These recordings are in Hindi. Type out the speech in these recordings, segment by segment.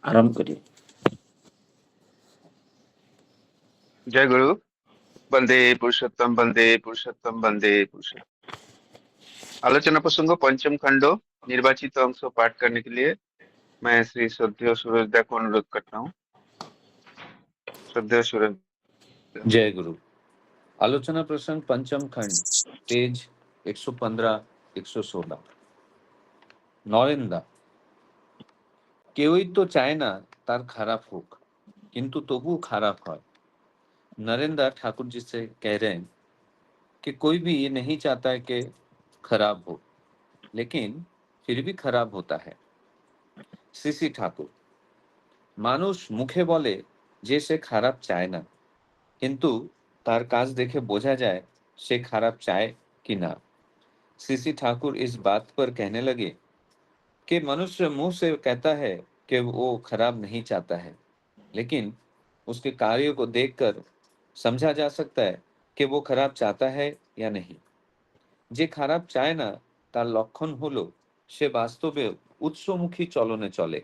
आरंभ करिए। जय गुरु। बंदे पुरुषोत्तम, बंदे पुरुषोत्तम, बंदे पुरुषोत्तम। आलोचना प्रसंग पंचम खंड निर्वाचित अंश पाठ करने के लिए मैं श्री श्रद्धेय सूरजदा को अनुरोध करता हूँ। श्रद्धेय सूरज। जय गुरु। आलोचना प्रसंग पंचम खंड, पेज 115 116। नरेंदा, केउई तो चाय ना तार खराब होक, किंतु तबु खराब है। नरेंदा ठाकुर जी से कह रहे हैं कि कोई भी ये नहीं चाहता है कि खराब हो, लेकिन फिर भी खराब होता है। सीसी ठाकुर, मानुष मुखे बोले जे से खराब चाय ना, किंतु तार काज देखे बोझा जाए से खराब चाय कि ना। सीसी ठाकुर इस बात पर कहने लगे कि मनुष्य मुंह से कहता है कि वो खराब नहीं चाहता है, लेकिन उसके कार्यों को देखकर समझा जा सकता है कि वो खराब चाहता है या नहीं। जे खराब चाय ना तार लक्षण हलो से वास्तवे उत्समुखी चलने चले।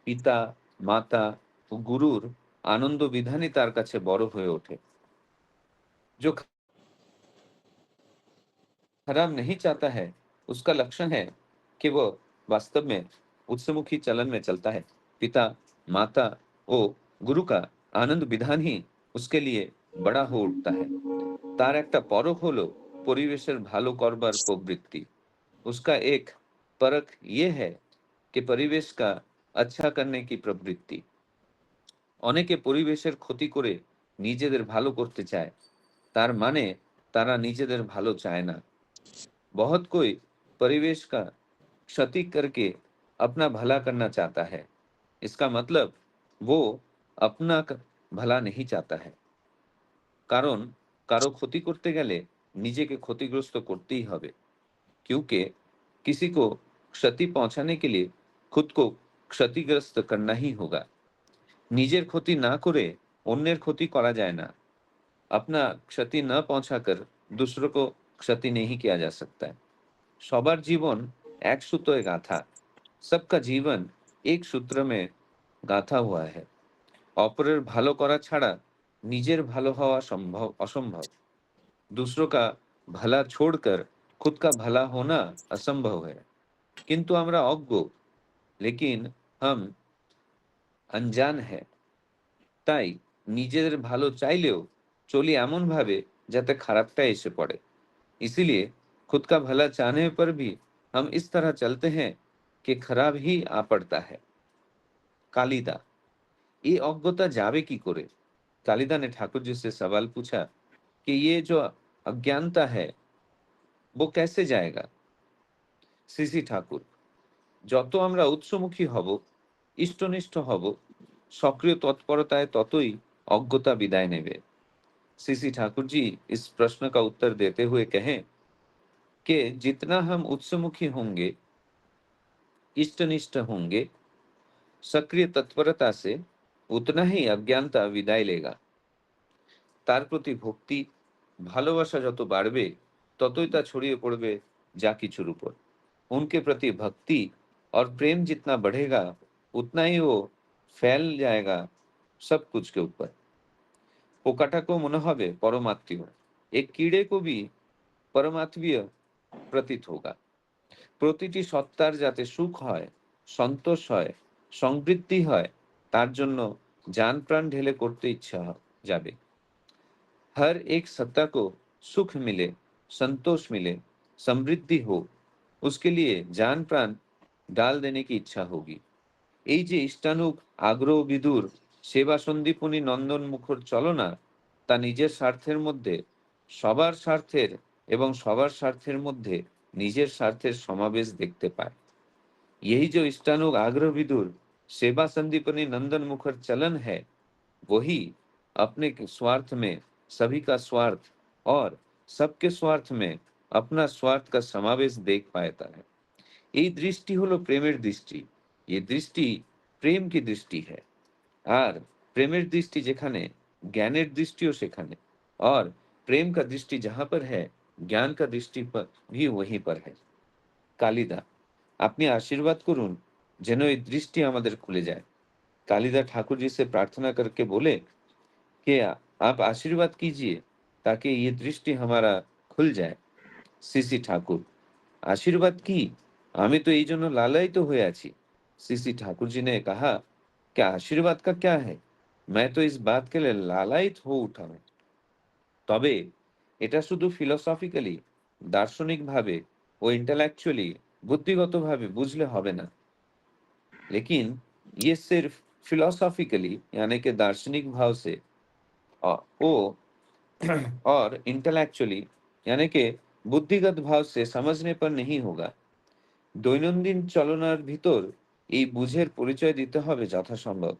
पिता माता ও গুরুর आनंद विधानই तार काछे बड़ হয়ে ওঠে। जो खराब नहीं चाहता है उसका लक्षण है कि वह वास्तव में उत्समुखी चलन में चलता है। पिता माता ओ गुरु का आनंद विधान ही उसके लिए बड़ा हो उठता है। तार एकटा परख हलो परिवेशेर भालो करबार प्रवृत्ति। उसका एक परख ये है कि परिवेश का अच्छा करने की प्रवृत्ति। অনেকে পরিবেশের ক্ষতি করে নিজেদের ভালো করতে চায়, तार माने तारा নিজেদের ভালো चाय ना। बहुत कोई परिवेश का क्षति करके अपना भला करना चाहता है। इसका मतलब वो अपना भला नहीं चाहता है, कारण कारो क्षति करते गेले নিজেকে ক্ষতিগ্রস্ত করতেই হবে, क्योंकि किसी को क्षति पहुंचाने के लिए खुद को क्षतिग्रस्त करना ही होगा। নিজের ক্ষতি না করে অন্যের ক্ষতি করা যায় না। अपना क्षति न पहुंचाकर दूसरों को क्षति नहीं किया जा सकता है। सबार जीवन एक सूत्रे गाथा, सबका जीवन एक सूत्र में गाथा हुआ है। अपरेर भालो करा छाड़ा निजेर भालो हवा संभव असंभव। दूसरों का भला छोड़कर खुद का भला होना असंभव है। किंतु हमरा अज्ञ, लेकिन हम अनजान है, ताई निजेर भालो चाइलेও चली एमन भावे जाते खराबटा एसे पड़े। इसीलिए खुद का भला चाहने पर भी हम इस तरह चलते हैं कि खराब ही आ पड़ता है। कालिदा, ये अज्ञता जावे की करे? कालिदा ने ठाकुर जी से सवाल पूछा कि ये जो अज्ञानता है वो कैसे जाएगा। सीसी ठाकुर, যত আমরা উৎসমুখী হব, ইষ্টনিষ্ঠ হব, सक्रिय तत्परताয় ততই অজ্ঞতা विदाय নেবে। सीसी ठाकुर जी इस प्रश्न का उत्तर देते हुए कहें कि जितना हम उत्समुखी होंगे, इष्टनिष्ठ होंगे, सक्रिय तत्परता से, उतना ही अज्ञानता विदाय लेगा। तार प्रति भक्ति भालोबासा যত বাড়বে ততই তা ছড়িয়ে পড়বে যা কিছুর উপর। उनके प्रति भक्ति और प्रेम जितना बढ़ेगा उतना ही वो फैल जाएगा सब कुछ के ऊपर। पोकाटा को मन होबे परमात्मीय, एक कीड़े को भी परमात्मीय प्रतीत होगा। प्रतिटी सत्तार जाते सुख হয়, संतोष হয়, समृद्धि হয়, तार जन्य जान प्राण ढेले करते इच्छा जाबे। हर एक सत्ता को सुख मिले, संतोष मिले, समृद्धि हो, उसके लिए जान प्राण डाल देने की इच्छा होगी। এই যে ইষ্টানুগ আগ্রহ বিদুর সেবা সন্দীপনী নন্দন মুখর চলনা, তা নিজের স্বার্থের মধ্যে সবার স্বার্থের এবং সবার স্বার্থের মধ্যে নিজের স্বার্থের সমাবেশ দেখতে পায়। यही जो इष्टानुग आग्रह विदुर सेवा संदीपनी नंदन मुखर चलन है, वही अपने स्वार्थ में सभी का स्वार्थ और सबके स्वार्थ में अपना स्वार्थ का समावेश देख पाता है। এই দৃষ্টি হলো প্রেমের দৃষ্টি। ये दृष्टि प्रेम की दृष्टि है। আর প্রেমের দৃষ্টি যেখানে, ज्ञानेर दृष्टिও সেখানে। और प्रेम का दृष्टि जहां पर है, ज्ञान का दृष्टि पर भी वहीं पर है। कालिदा, আপনি আশীর্বাদ করুন যেন এই দৃষ্টি আমাদের খুলে যায়। कालिदास ठाकुर जी से प्रार्थना करके बोले कि आप आशीर्वाद कीजिए ताकि ये दृष्टि हमारा खुल जाए। সিসি ঠাকুর, आशीर्वाद की, আমি तो এই জন্য লালায়িত হয়ে আছি। सीसी ठाकुर जी ने कहा, क्या आशीर्वाद का क्या है? मैं तो इस बात के लिए लालायित हो उठा हूं। তবে এটা শুধু ফিলোসফিক্যালি, দার্শনিকভাবে ও इंटेलेक्चुअली बुद्धिगतভাবে बुझले হবে ना। लेकिन ये सिर्फ फिलोसॉफिकली यानी कि दार्शनिक भाव से ओ और इंटेलेक्चुअली यानी कि बुद्धिगत भाव से समझने पर नहीं होगा। দৈনন্দিন চলনার ভিতর এই বুঝের পরিচয় দিতে হবে যথাসম্ভব।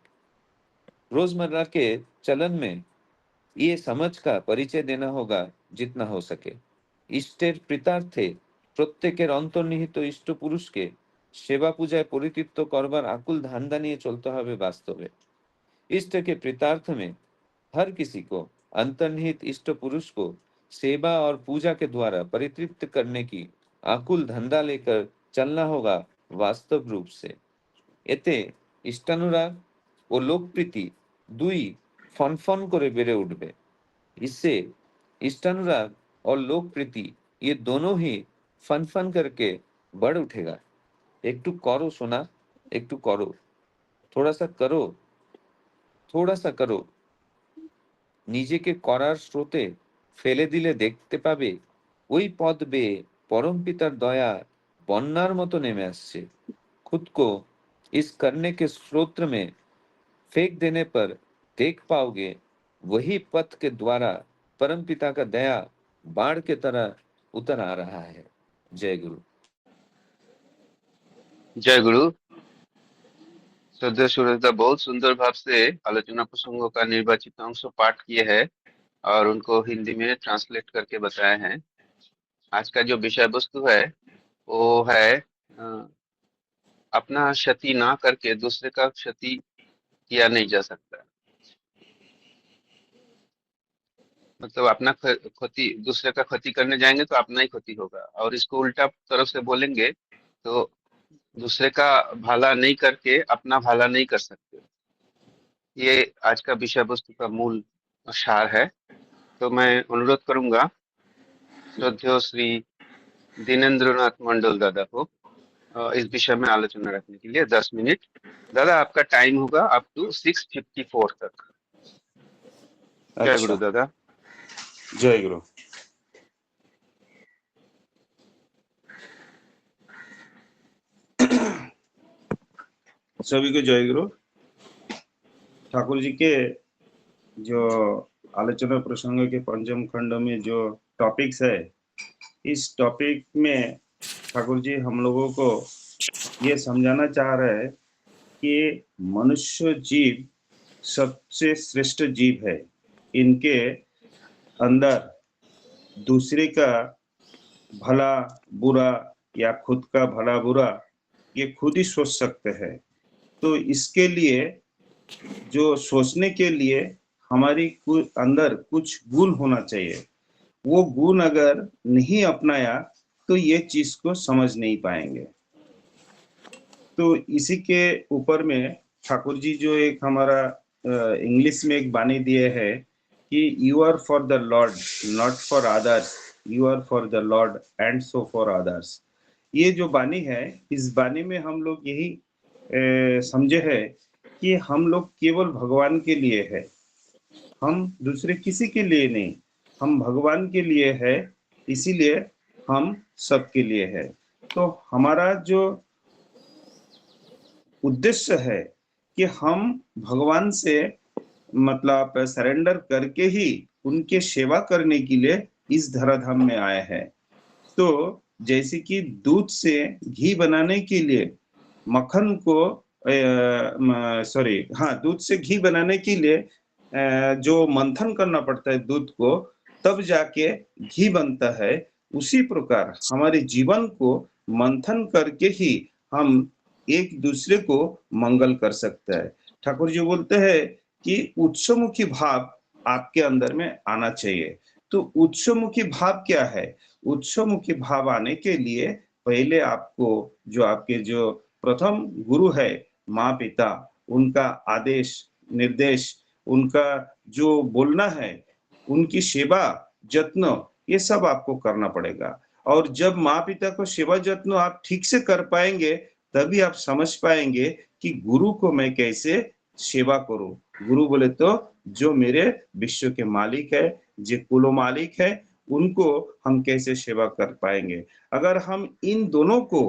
रोजमर्रा के चलन में ये समझ का परिचय देना होगा जितना हो सके। ইষ্টের প্রীতার্থে প্রত্যেকের অন্তর্নিহিত ইষ্ট পুরুষকে সেবা পূজায় পরিতৃপ্ত করবার আকুল ধান্দা নিয়ে চলতে হবে বাস্তবে। इष्ट के प्रीतार्थ में हर किसी को अंतर्निहित इष्ट पुरुष को सेवा और पूजा के द्वारा परितृप्त करने की आकुल धंधा लेकर चलना होगा वास्तव रूप से। এতে ইষ্টানুরাগ ও লোকপ্রীতি দুই ফনফন করে বেড়ে উঠবে। इससे इष्टानुराग और लोक प्रीति ये दोनों ही फन फन करके बढ़ उठेगा। একটু করো সোনা, একটু করো, थोड़ा सा करो, थोड़ा सा करो। নিজেকে করার স্রোতে ফেলে দিলে দেখতে পাবে ওই পথ বেয়ে परम पितार दया बन्नार मतो नेमे आसছে। खुद को इस करने के स्रोत में फेंक देने पर देख पाओगे वही पथ के द्वारा परम पिता का दया बाढ़ के तरह उतर आ रहा है। जय गुरु। जय गुरु। श्रद्धेय सूरजदा बहुत सुंदर भाव से आलोचना प्रसंगों का निर्वाचित अंश पाठ किए हैं और उनको हिंदी में ट्रांसलेट करके बताए हैं। आज का जो विषय वस्तु है वो है अपना क्षति ना करके दूसरे का क्षति किया नहीं जा सकता। मतलब अपना क्षति दूसरे का क्षति करने जाएंगे तो अपना ही क्षति होगा, और इसको उल्टा तरफ से बोलेंगे तो दूसरे का भला नहीं करके अपना भला नहीं कर सकते। ये आज का विषय वस्तु का मूल सार है। तो मैं अनुरोध करूंगा श्रद्धेय श्री दीनेन्द्रनाथ मंडल दादा को इस विषय में आलोचना रखने के लिए 10 मिनट। दादा आपका टाइम होगा अप टू 6:54 तक। जय अच्छा, गुरु दादा। जय गुरु। सभी को जय गुरु। ठाकुर जी के जो आलोचना प्रसंग के पंचम खंड में जो टॉपिक्स है, इस टॉपिक में ठाकुर जी हम लोगों को ये समझाना चाह रहे हैं कि मनुष्य जीव सबसे श्रेष्ठ जीव है। इनके अंदर दूसरे का भला बुरा या खुद का भला बुरा ये खुद ही सोच सकते हैं। तो इसके लिए जो सोचने के लिए हमारी अंदर कुछ गुण होना चाहिए। वो गुण अगर नहीं अपनाया तो ये चीज को समझ नहीं पाएंगे। तो इसी के ऊपर में ठाकुर जी जो एक हमारा इंग्लिश में एक बानी दिए है कि you are for the lord not for others, you are for the lord and so for others. ये जो बानी है, इस बानी में हम लोग यही समझे है कि हम लोग केवल भगवान के लिए है, हम दूसरे किसी के लिए नहीं, हम भगवान के लिए है, इसीलिए हम सबके लिए है। तो हमारा जो उद्देश्य है कि हम भगवान से मतलब सरेंडर करके ही उनके सेवा करने के लिए इस धराधाम में आए हैं। तो जैसे कि दूध से घी बनाने के लिए मक्खन को दूध से घी बनाने के लिए जो मंथन करना पड़ता है दूध को, तब जाके घी बनता है। उसी प्रकार हमारे जीवन को मंथन करके ही हम एक दूसरे को मंगल कर सकते हैं। ठाकुर जी बोलते हैं कि उत्सवमुखी भाव आपके अंदर में आना चाहिए। तो उत्सवमुखी भाव क्या है? उत्सवमुखी भाव आने के लिए पहले आपको जो आपके जो प्रथम गुरु है माँ पिता, उनका आदेश निर्देश, उनका जो बोलना है, उनकी सेवा जत्न, ये सब आपको करना पड़ेगा। और जब माँ पिता को सेवा जत्न आप ठीक से कर पाएंगे, तभी आप समझ पाएंगे कि गुरु को मैं कैसे सेवा करूं। गुरु बोले तो जो मेरे विश्व के मालिक है, जो कुलो मालिक है, उनको हम कैसे सेवा कर पाएंगे। अगर हम इन दोनों को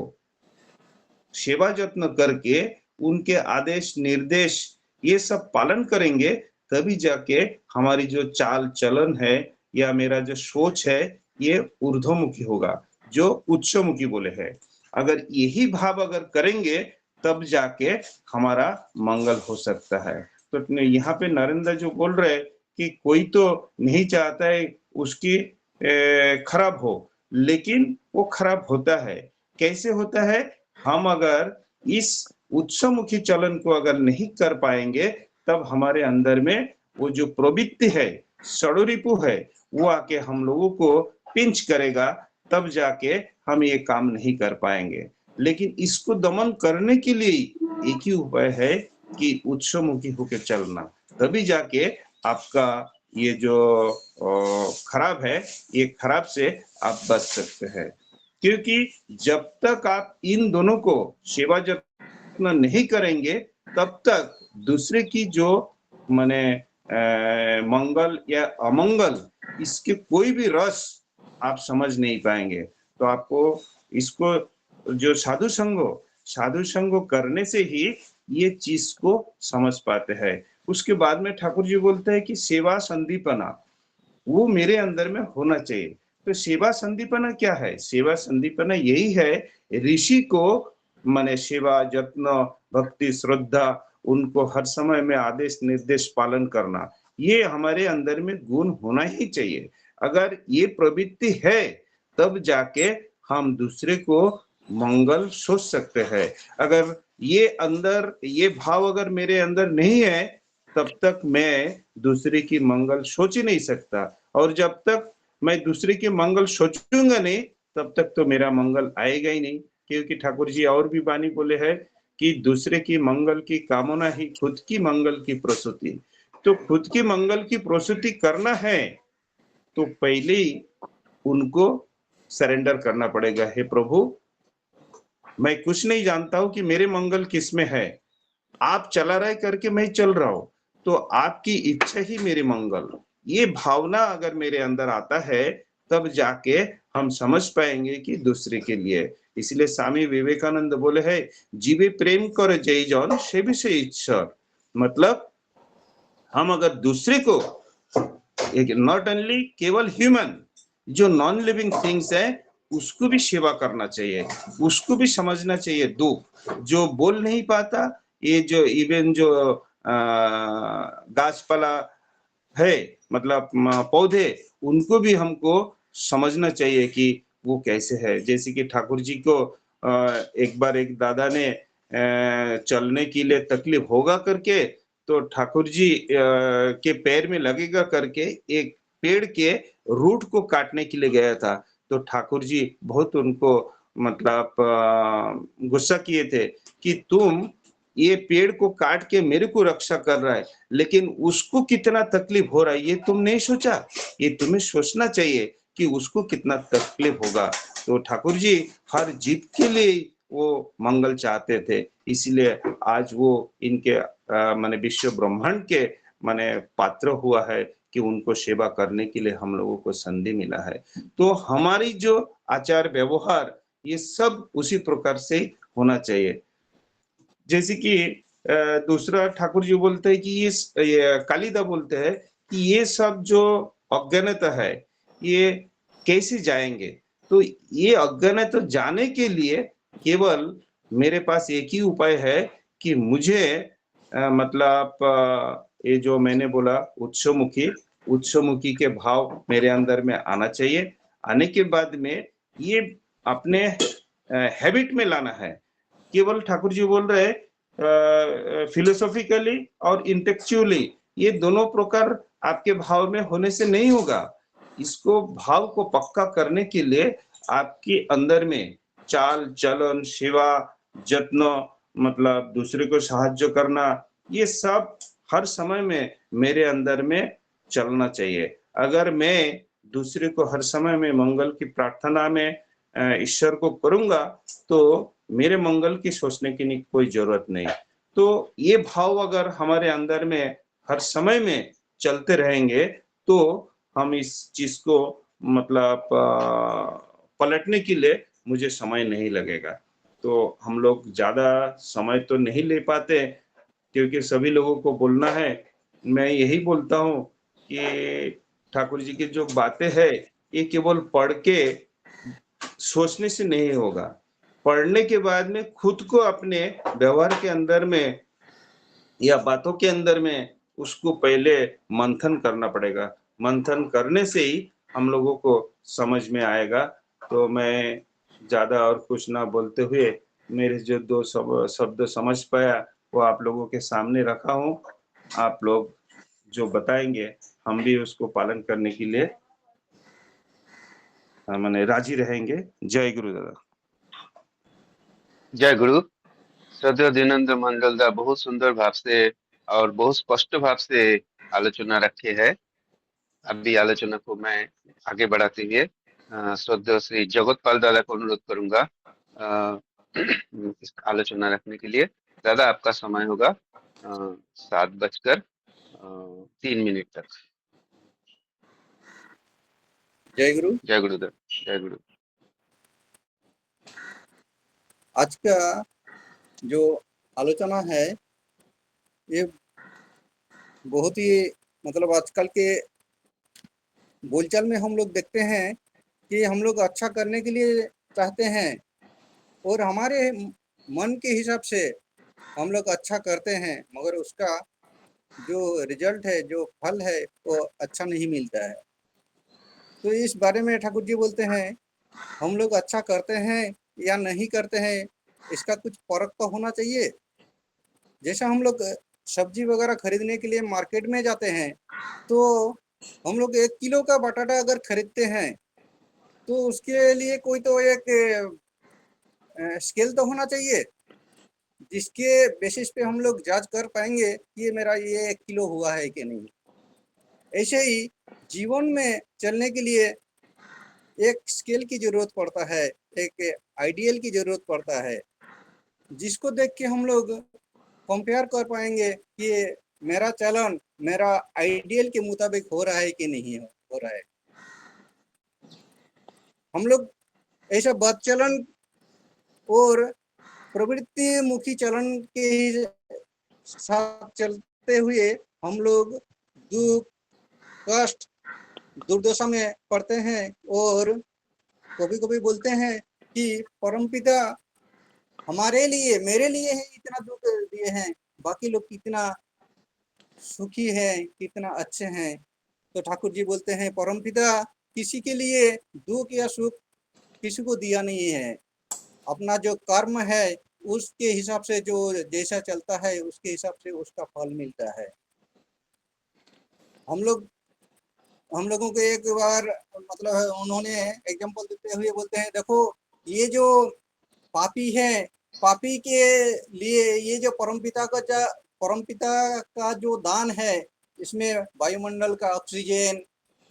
सेवा जत्न करके उनके आदेश निर्देश ये सब पालन करेंगे, तभी जाके हमारी जो चाल चलन है या मेरा जो सोच है, ये ऊर्ध्वमुखी होगा, जो उच्चमुखी बोले है। अगर यही भाव अगर करेंगे, तब जाके हमारा मंगल हो सकता है। तो यहाँ पे नरेंद्र जो बोल रहे हैं कि कोई तो नहीं चाहता है उसकी खराब हो, लेकिन वो खराब होता है। कैसे होता है? हम अगर इस उच्चमुखी चलन को अगर नहीं कर पाएंगे, तब हमारे अंदर में वो जो प्रवृत्ति है, षडरिपु है, वो आके हम लोगों को पिंच करेगा, तब जाके हम ये काम नहीं कर पाएंगे। लेकिन इसको दमन करने के लिए एक ही उपाय है कि उच्चमुखी होकर चलना, तभी जाके आपका ये जो खराब है, ये खराब से आप बच सकते हैं। क्योंकि जब तक आप इन दोनों को सेवा जत्न नहीं करेंगे, तब तक दूसरे की जो माने मंगल या अमंगल, इसके कोई भी रस आप समझ नहीं पाएंगे। तो आपको इसको जो साधु संग करने से ही ये चीज को समझ पाते हैं। उसके बाद में ठाकुर जी बोलते हैं कि सेवा संदीपना वो मेरे अंदर में होना चाहिए। तो सेवा संदीपना क्या है? सेवा संदीपना यही है, ऋषि को माने सेवा जत्न भक्ति श्रद्धा उनको हर समय में आदेश निर्देश पालन करना, ये हमारे अंदर में गुण होना ही चाहिए। अगर ये प्रवृत्ति है, तब जाके हम दूसरे को मंगल सोच सकते हैं। अगर ये भाव अगर मेरे अंदर नहीं है, तब तक मैं दूसरे की मंगल सोच ही नहीं सकता। और जब तक मैं दूसरे की मंगल सोचूंगा नहीं, तब तक तो मेरा मंगल आएगा ही नहीं। क्योंकि ठाकुर जी और भी वाणी बोले हैं कि दूसरे की मंगल की कामना ही खुद की मंगल की प्रसूति। तो खुद की मंगल की प्रसूति करना है, तो पहले ही उनको सरेंडर करना पड़ेगा। हे प्रभु, मैं कुछ नहीं जानता हूं कि मेरे मंगल किस में है, आप चला रहे करके मैं चल रहा हूं, तो आपकी इच्छा ही मेरे मंगल। ये भावना अगर मेरे अंदर आता है, तब जाके हम समझ पाएंगे कि दूसरे के लिए। इसलिए स्वामी विवेकानंद बोले है, जीवे प्रेम कर जय जन से भी से ईश्वर। मतलब हम अगर दूसरे को नॉट ओनली केवल ह्यूमन, जो नॉन लिविंग थिंग्स है, उसको भी सेवा करना चाहिए, उसको भी समझना चाहिए। दुख जो बोल नहीं पाता, ये जो इवन जो गाछपाला है, मतलब पौधे, उनको भी हमको समझना चाहिए कि वो कैसे है। जैसे कि ठाकुर जी को एक बार एक दादा ने चलने के लिए तकलीफ होगा करके, तो ठाकुर जी के पैर में लगेगा करके एक पेड़ के रूट को काटने के लिए गया था। तो ठाकुर जी बहुत उनको मतलब गुस्सा किए थे कि तुम ये पेड़ को काट के मेरे को रक्षा कर रहा है, लेकिन उसको कितना तकलीफ हो रहा है ये तुम नहीं सोचा। ये तुम्हें सोचना चाहिए कि उसको कितना तकलीफ होगा। तो ठाकुर जी हर जीत के लिए वो मंगल चाहते थे, इसलिए आज वो इनके माने विश्व ब्रह्मांड के माने पात्र हुआ है कि उनको सेवा करने के लिए हम लोगों को संधि मिला है। तो हमारी जो आचार व्यवहार, ये सब उसी प्रकार से होना चाहिए। जैसे कि दूसरा ठाकुर जी बोलते हैं कि ये कालिदा बोलते हैं कि ये सब जो अज्ञानता है, ये कैसे जाएंगे। तो ये अज्ञानता जाने के लिए केवल मेरे पास एक ही उपाय है कि मुझे मतलब ये जो मैंने बोला उच्चमुखी के भाव मेरे अंदर में आना चाहिए। आने के बाद में ये अपने हैबिट में लाना है। केवल ठाकुर जी बोल रहे हैं फिलोसॉफिकली और इंटेलेक्चुअली, ये दोनों प्रकार आपके भाव में होने से नहीं होगा। इसको भाव को पक्का करने के लिए आपके अंदर में चाल चलन सेवा जत्न, मतलब दूसरे को साहाଯ୍य करना, ये सब हर समय में मेरे अंदर में चलना चाहिए। अगर मैं दूसरे को हर समय में मंगल की प्रार्थना में ईश्वर को करूंगा, तो मेरे मंगल की सोचने की कोई जरूरत नहीं। तो ये भाव अगर हमारे अंदर में हर समय में चलते रहेंगे, तो हम इस चीज को मतलब पलटने के लिए मुझे समय नहीं लगेगा। तो हम लोग ज्यादा समय तो नहीं ले पाते, क्योंकि सभी लोगों को बोलना है। मैं यही बोलता हूँ कि ठाकुर जी की जो बातें हैं, ये केवल पढ़ के सोचने से नहीं होगा। पढ़ने के बाद में खुद को अपने व्यवहार के अंदर में या बातों के अंदर में उसको पहले मंथन करना पड़ेगा। मंथन करने से ही हम लोगों को समझ में आएगा। तो मैं ज्यादा और कुछ ना बोलते हुए, मेरे जो दो शब्द समझ पाया वो आप लोगों के सामने रखा हूँ। आप लोग जो बताएंगे हम भी उसको पालन करने के लिए माने राजी रहेंगे। जय गुरु दादा। जय गुरु। श्रद्धेय दीनंद मंडल दा बहुत सुंदर भाव से और बहुत स्पष्ट भाव से आलोचना रखे है। अभी आलोचना को मैं आगे बढ़ाते हुए श्रद्धेय श्री जगतपाल दादा को अनुरोध करूंगा इस आलोचना रखने के लिए। दादा आपका समय होगा 7:03 तक। जय गुरु। जय गुरुदेव। जय गुरु। आज का जो आलोचना है ये बहुत ही मतलब आजकल के बोलचाल में हम लोग देखते हैं कि हम लोग अच्छा करने के लिए चाहते हैं और हमारे मन के हिसाब से हम लोग अच्छा करते हैं, मगर उसका जो रिजल्ट है, जो फल है, वो अच्छा नहीं मिलता है। तो इस बारे में ठाकुर जी बोलते हैं हम लोग अच्छा करते हैं या नहीं करते हैं, इसका कुछ फर्क तो होना चाहिए। जैसा हम लोग सब्जी वगैरह खरीदने के लिए मार्केट में जाते हैं, तो हम लोग 1 किलो का बटाटा अगर खरीदते हैं तो उसके लिए कोई तो एक स्केल तो होना चाहिए, जिसके बेसिस पे हम लोग जांच कर पाएंगे कि ये मेरा ये 1 किलो हुआ है कि नहीं। ऐसे ही जीवन में चलने के लिए एक स्केल की जरूरत पड़ता है, एक आइडियल की जरूरत पड़ता है, जिसको देख के हम लोग कंपेयर कर पाएंगे कि मेरा चलन मेरा आइडियल के मुताबिक हो रहा है कि नहीं हो रहा है। हम लोग ऐसा बद चलन और प्रवृत्ति मुखी चलन के साथ चलते हुए हम लोग दुख, कष्ट, दुर्दशा में पड़ते हैं और कभी कभी बोलते हैं कि परमपिता हमारे लिए, मेरे लिए है इतना दुख दिए हैं, बाकी लोग कितना सुखी है, कितना अच्छे हैं। तो ठाकुर जी बोलते हैं परमपिता किसी के लिए दुख या सुख किसी को दिया नहीं है। अपना जो कर्म है उसके हिसाब से जो जैसा चलता है उसके हिसाब से उसका फल मिलता है। हम लोगों को एक बार मतलब उन्होंने एग्जांपल देते हुए बोलते हैं देखो ये जो पापी है, पापी के लिए ये जो परमपिता का जो दान है, इसमें वायुमंडल का ऑक्सीजन,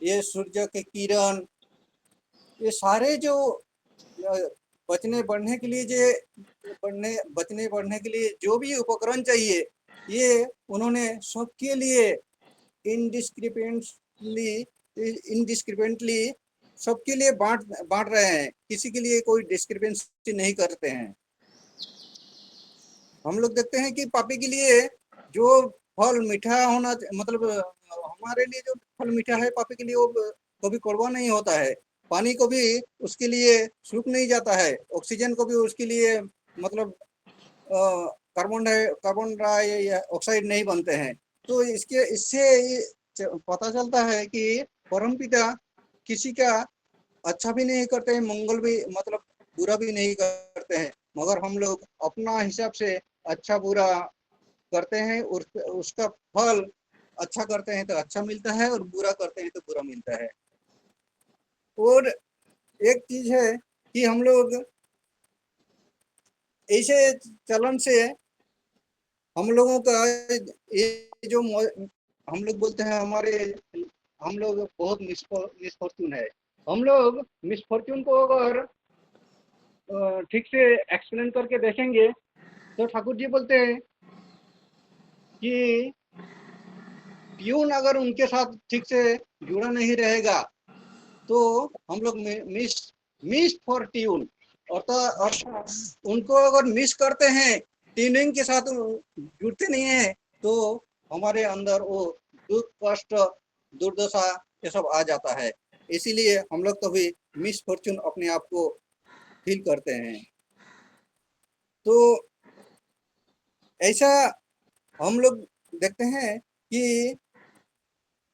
ये सूर्य के किरण, ये सारे जो बचने बढ़ने के लिए बचने बढ़ने के लिए जो भी उपकरण चाहिए, ये उन्होंने सबके लिए इनडिस्क्रिपेंटली सबके लिए बांट बांट रहे हैं, किसी के लिए कोई डिस्क्रिपेंसी नहीं करते हैं। हम लोग देखते हैं कि पापी के लिए जो फल मीठा होना मतलब हमारे लिए जो फल मीठा है, पापी के लिए वो कभी कड़वा नहीं होता है। पानी को भी उसके लिए सूख नहीं जाता है, ऑक्सीजन को भी उसके लिए मतलब कार्बन डाइऑक्साइड नहीं बनते हैं। तो इससे पता चलता है कि परमपिता किसी का अच्छा भी नहीं करते हैं, मंगल भी मतलब बुरा भी नहीं करते हैं, मगर हम लोग अपना हिसाब से अच्छा बुरा करते हैं और उसका फल अच्छा करते हैं तो अच्छा मिलता है और बुरा करते हैं तो बुरा मिलता है। और एक चीज है कि हम लोग ऐसे चलन से हम लोगों का ये जो हम लोग बोलते हैं हम लोग बहुत मिसफॉर्चून है। हम लोग मिसफॉर्चून को अगर ठीक से एक्सप्लेन करके देखेंगे तो ठाकुर जी बोलते हैं कि ट्यून अगर उनके साथ ठीक से जुड़ा नहीं रहेगा तो हम लोग मिस फॉर ट्यून, अर्थात उनको अगर मिस करते हैं, ट्यूनिंग के साथ जुड़ते नहीं है, तो हमारे अंदर वो दुख कष्ट दुर्दशा ये सब आ जाता है। इसीलिए हम लोग कभी मिस फॉर्चून अपने आप को फील करते हैं। तो ऐसा हम लोग देखते हैं कि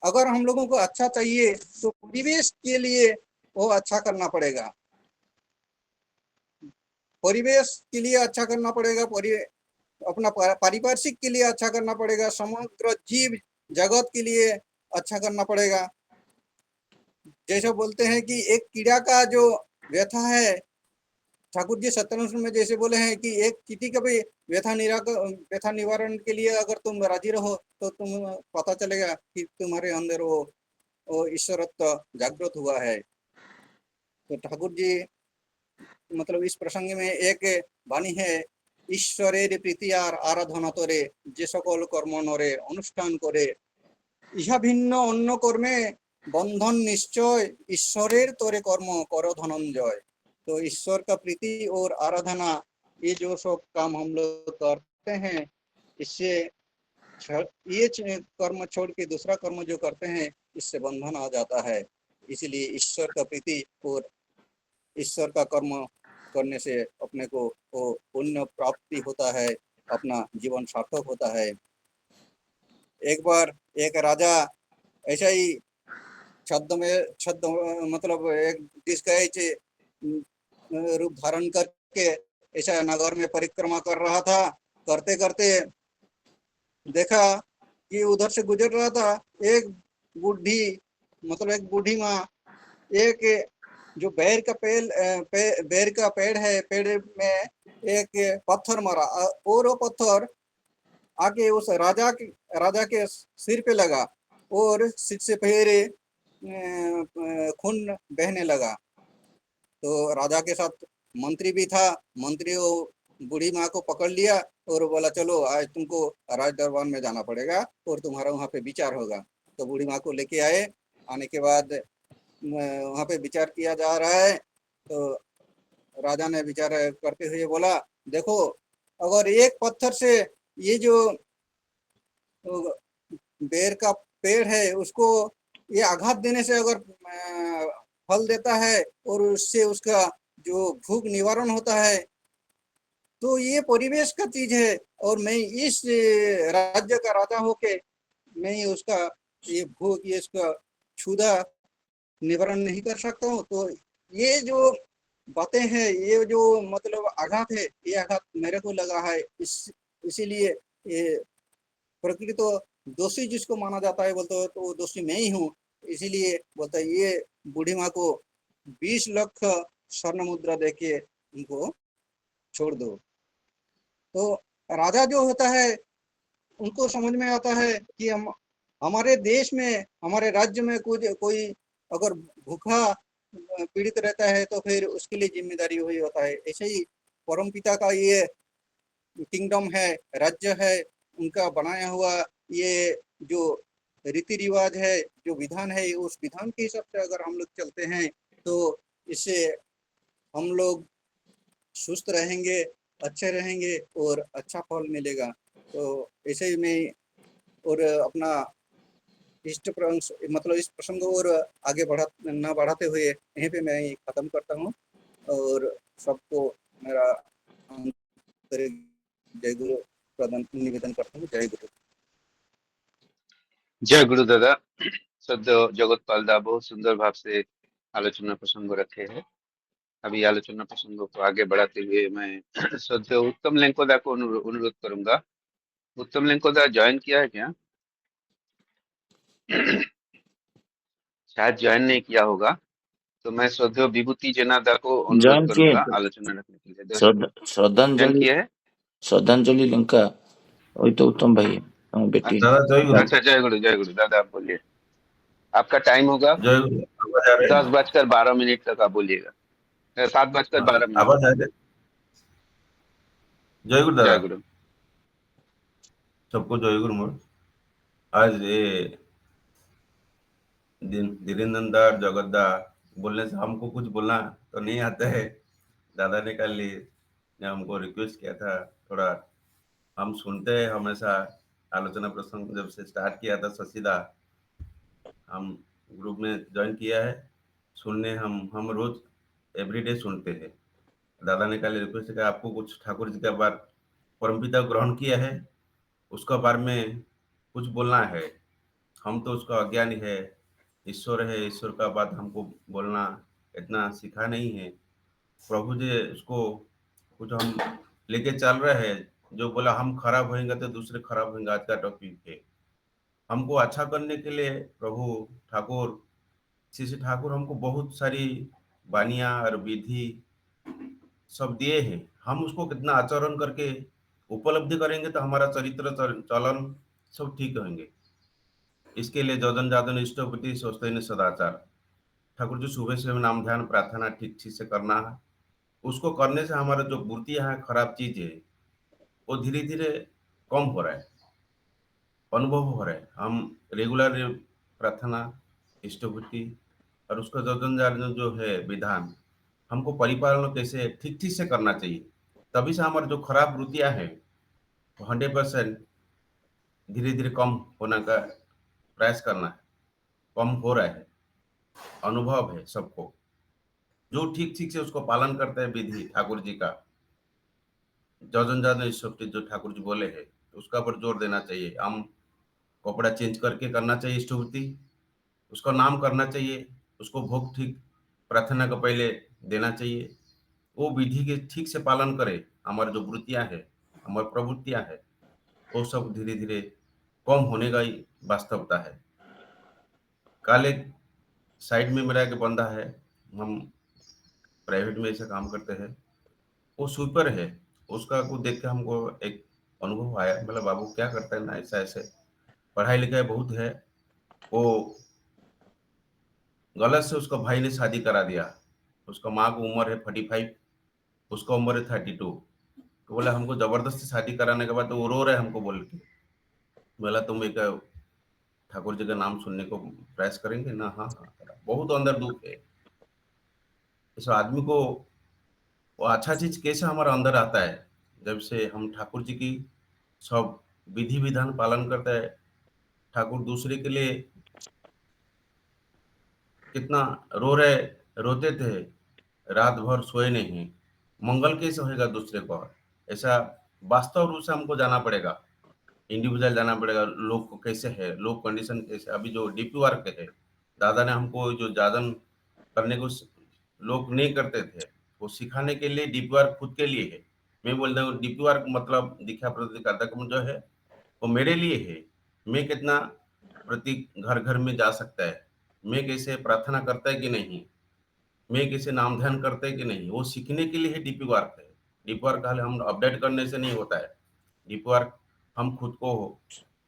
अगर हम लोगों को अच्छा चाहिए तो परिवेश के लिए वो अच्छा करना पड़ेगा, परिवेश के लिए अच्छा करना पड़ेगा, अपना पारिपार्श्विक के लिए अच्छा करना पड़ेगा, समग्र जीव जगत के लिए अच्छा करना पड़ेगा। जैसे बोलते हैं कि एक कीड़ा का जो व्यथा है, ठाकुर जी सत्यानुष्ठ में जैसे बोले हैं कि एक चींटी का भी व्यथा निवारण के लिए अगर तुम राजी रहो तो तुम पता चलेगा कि तुम्हारे अंदर वो ईश्वरत्व जागृत हुआ है। तो ठाकुर जी मतलब इस प्रसंग में एक वाणी है, ঈশ্বরের প্রীতিয়ার আরাধনা তোরে যে সকল কর্ম নরে অনুষ্ঠান করে ইহা ভিন্ন অন্য কর্মে बंधन निश्चय ईश्वरेर तोरे कर्म करो धनंजय। तो ईश्वर का प्रीति और आराधना, ये जो सब काम हम लोग करते हैं, इससे ये कर्म छोड़ के दूसरा कर्म जो करते हैं इससे बंधन आ जाता है। इसलिए ईश्वर का प्रीति और ईश्वर का कर्म करने से अपने को वो पुण्य प्राप्ति होता है, अपना जीवन सार्थक होता है। एक बार एक राजा ऐसा ही छद्म मतलब एक डिस्गाइज रूप धारण करके ऐसा नगर में परिक्रमा कर रहा था। करते करते देखा कि उधर से गुजर रहा था एक बूढ़ी, मतलब एक बूढ़ी माँ, एक जो बेर का पेड़ है, पेड़ में एक पत्थर मारा और वो पत्थर आके उस राजा के सिर पे लगा और सिर से फिर खून बहने लगा। तो राजा के साथ मंत्री भी था, मंत्री वो बूढ़ी माँ को पकड़ लिया और बोला चलो आज तुमको राज दरबार में जाना पड़ेगा और तुम्हारा वहाँ पे विचार होगा। तो बूढ़ी माँ को लेके आए, आने के बाद वहाँ पे विचार किया जा रहा है। तो राजा ने विचार करते हुए बोला देखो, अगर एक पत्थर से ये जो बेर का पेड़ है उसको ये आघात देने से अगर फल देता है और उससे उसका जो भूख निवारण होता है, तो ये परिवेश का चीज है और मैं इस राज्य का राजा होके मैं उसका ये भूख ये इसका क्षुधा निवारण नहीं कर सकता हूँ। तो ये जो बातें हैं, ये जो मतलब आघात है, ये आघात मेरे को लगा है, इसीलिए ये प्रकृति तो दोषी जिसको माना जाता है बोलते हो तो वो दोषी मैं ही हूँ। इसीलिए बोलता है ये बूढ़ी माँ को 20 लाख स्वर्ण मुद्रा देके उनको छोड़ दो। तो राजा जो होता है उनको समझ में आता है कि हम हमारे देश में हमारे राज्य में कोई अगर भूखा पीड़ित रहता है तो फिर उसके लिए जिम्मेदारी वही होता है। ऐसे ही परम पिता का ये किंगडम है, राज्य है, उनका बनाया हुआ ये जो रीति रिवाज है, जो विधान है, उस विधान के हिसाब से अगर हम लोग चलते हैं तो इससे हम लोग सुस्त रहेंगे, अच्छे रहेंगे और अच्छा फल मिलेगा। तो ऐसे ही मैं और अपना मतलब इस प्रसंग और आगे बढ़ाते हुए यहीं पे मैं खत्म करता हूँ और सबको मेरा जय गुरु प्रदान निवेदन करता हूँ। जय गुरु। जय गुरु दादा। सद्य जगतपाल दा बहुत सुंदर भाव से आलोचना प्रसंग रखे हैं। अभी आलोचना प्रसंगों को आगे बढ़ाते हुए मैं सद्य उत्तम लेंकोदा को अनुरोध करूंगा। उत्तम लेंकोदा ज्वाइन किया है क्या? शायद ज्वाइन नहीं किया होगा, तो मैं सद्य विभूति जनादा को अनुरोध ज्वाइन किए करूंगा आलोचना रखने के लिए। ज्वाइन श्रद्धांजलि किया है? श्रद्धांजलि लंका वही तो उत्तम भाई है बेटी। अच्छा दादा जय गुरु। अच्छा, जय गुरु दादा, आप बोलिए। आपका टाइम होगा जय गुरु, आवाज आ रही है? 10:12 तक, आप बोलिएगा। 7:12 आवाज आ रही है? जय गुरु दादा, जय गुरु। सबको जय गुरु मोर। आज ये धीरेन्द्र जगत दा बोलने से हमको कुछ बोलना तो नहीं आता है। दादा ने कल ने हमको रिक्वेस्ट किया था थोड़ा, हम सुनते हैं हमेशा आलोचना प्रसंग, जब से स्टार्ट किया था शशिदा, हम ग्रुप में ज्वाइन किया है सुनने, हम रोज एवरीडे सुनते हैं। दादा ने कल रिक्वेस्ट किया आपको कुछ ठाकुर जी का बार परमपिता ग्रहण किया है उसका बारे में कुछ बोलना है। हम तो उसका अज्ञानी है, ईश्वर है, ईश्वर का बात हमको बोलना इतना सीखा नहीं है। प्रभु जी उसको कुछ हम लेके चल रहे हैं, जो बोला हम खराब होएंगे तो दूसरे खराब होंगे, आज का टॉपिक है। हमको अच्छा करने के लिए प्रभु ठाकुर, श्री श्री ठाकुर हमको बहुत सारी वानियाँ और विधि सब दिए हैं। हम उसको कितना आचरण करके उपलब्धि करेंगे तो हमारा चरित्र चलन सब ठीक होंगे। इसके लिए जदन जादन इष्टपति सोचते न सदाचार, ठाकुर जी सुबह से नाम ध्यान प्रार्थना ठीक ठीक से करना है। उसको करने से हमारा जो वृत्तियां है, खराब चीज है, वो धीरे धीरे कम हो रहा है, अनुभव हो रहा है। हम रेगुलर प्रार्थना इष्टभूति और उसका जतन जान जो है विधान, हमको परिपालन कैसे ठीक ठीक से करना चाहिए, तभी से हमारे जो खराब वृत्तियां हैं वो 100% धीरे धीरे कम होने का प्रयास करना है। कम हो रहा है, अनुभव है सबको। जो ठीक ठीक से उसको पालन करते हैं विधि ठाकुर जी का, जजन जान इष्टभूति जो ठाकुर जी बोले हैं, उसका पर जोर देना चाहिए। हम कपड़ा चेंज करके करना चाहिए इष्टभूति, उसका नाम करना चाहिए, उसको भोग ठीक प्रार्थना का पहले देना चाहिए। वो विधि के ठीक से पालन करे, हमारी जो वृत्तियां है, हमारी प्रवृत्तियां है, वो सब धीरे धीरे कम होने का ही वास्तवता है। कल एक साइड में मेरा एक बंदा है, हम प्राइवेट में ऐसा काम करते हैं, वो स्वीपर है। उसका को देख के हमको एक अनुभव आया, मतलब बाबू क्या करता है ना, ऐसा ऐसे पढ़ाई लिखाई बहुत है। वो गलत से उसका भाई ने शादी करा दिया। उसका माँ की उम्र है 45, उसका उम्र है 32। तो बोला हमको जबरदस्ती शादी कराने के बाद तो वो रो रहे हमको बोल के। बोला तुम एक ठाकुर जी का नाम सुनने को प्रयास करेंगे ना? हाँ हाँ, बहुत अंदर दुख है। इस आदमी को वो अच्छा चीज कैसे हमारा अंदर आता है, जब से हम ठाकुर जी की सब विधि विधान पालन करते हैं। ठाकुर दूसरे के लिए कितना रो रहे, रोते थे, रात भर सोए नहीं, मंगल कैसे होएगा दूसरे को? ऐसा वास्तव रूप से हमको जाना पड़ेगा, इंडिविजुअल जाना पड़ेगा। लोग को कैसे है, लोग कंडीशन कैसे, अभी जो डीपी वर्क है, दादा ने हमको जो जादन करने को लोग नहीं करते थे, वो सिखाने के लिए डीपी वर्क खुद के लिए है। मैं बोलता हूँ डीपी वर्क मतलब दीक्षा प्रतिकातक जो है वो मेरे लिए है। मैं कितना प्रति घर घर में जा सकता है, मैं कैसे प्रार्थना करता है कि नहीं, मैं कैसे नाम ध्यान करते हैं कि नहीं, वो सीखने के लिए है डीपी वर्क है। डीपी वर्क खाली हम अपडेट करने से नहीं होता है। डीपी वर्क हम खुद को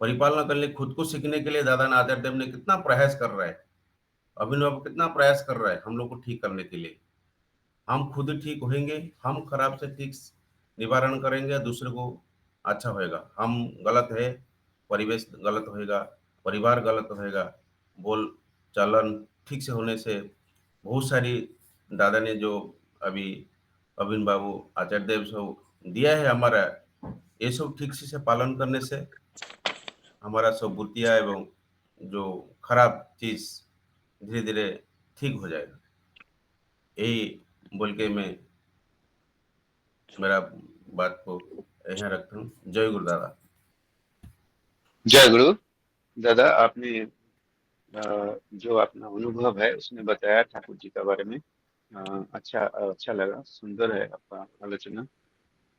परिपालना करने, खुद को सीखने के लिए दादा ने आचार्य देव ने कितना प्रयास कर रहा है, अभिनव कितना प्रयास कर रहा है हम लोग को ठीक करने के लिए। हम खुद ठीक होंगे, हम खराब से ठीक निवारण करेंगे, दूसरे को अच्छा होएगा। हम गलत है, परिवेश गलत होएगा, परिवार गलत होएगा, बोल चालन ठीक से होने से बहुत सारी दादा ने जो अभी अभिन बाबू आचार्य देव सब दिया है हमारा, ये सब ठीक से पालन करने से हमारा सब बुद्धियाँ एवं जो खराब चीज धीरे धीरे ठीक हो जाएगा। यही बोल के मैं मेरा बात को यहाँ रखता हूँ। जय गुरु दादा। जय गुरु दादा। आपने जो अपना अनुभव है उसने बताया ठाकुर जी के बारे में। अच्छा लगा, सुंदर है आपका आलोचना।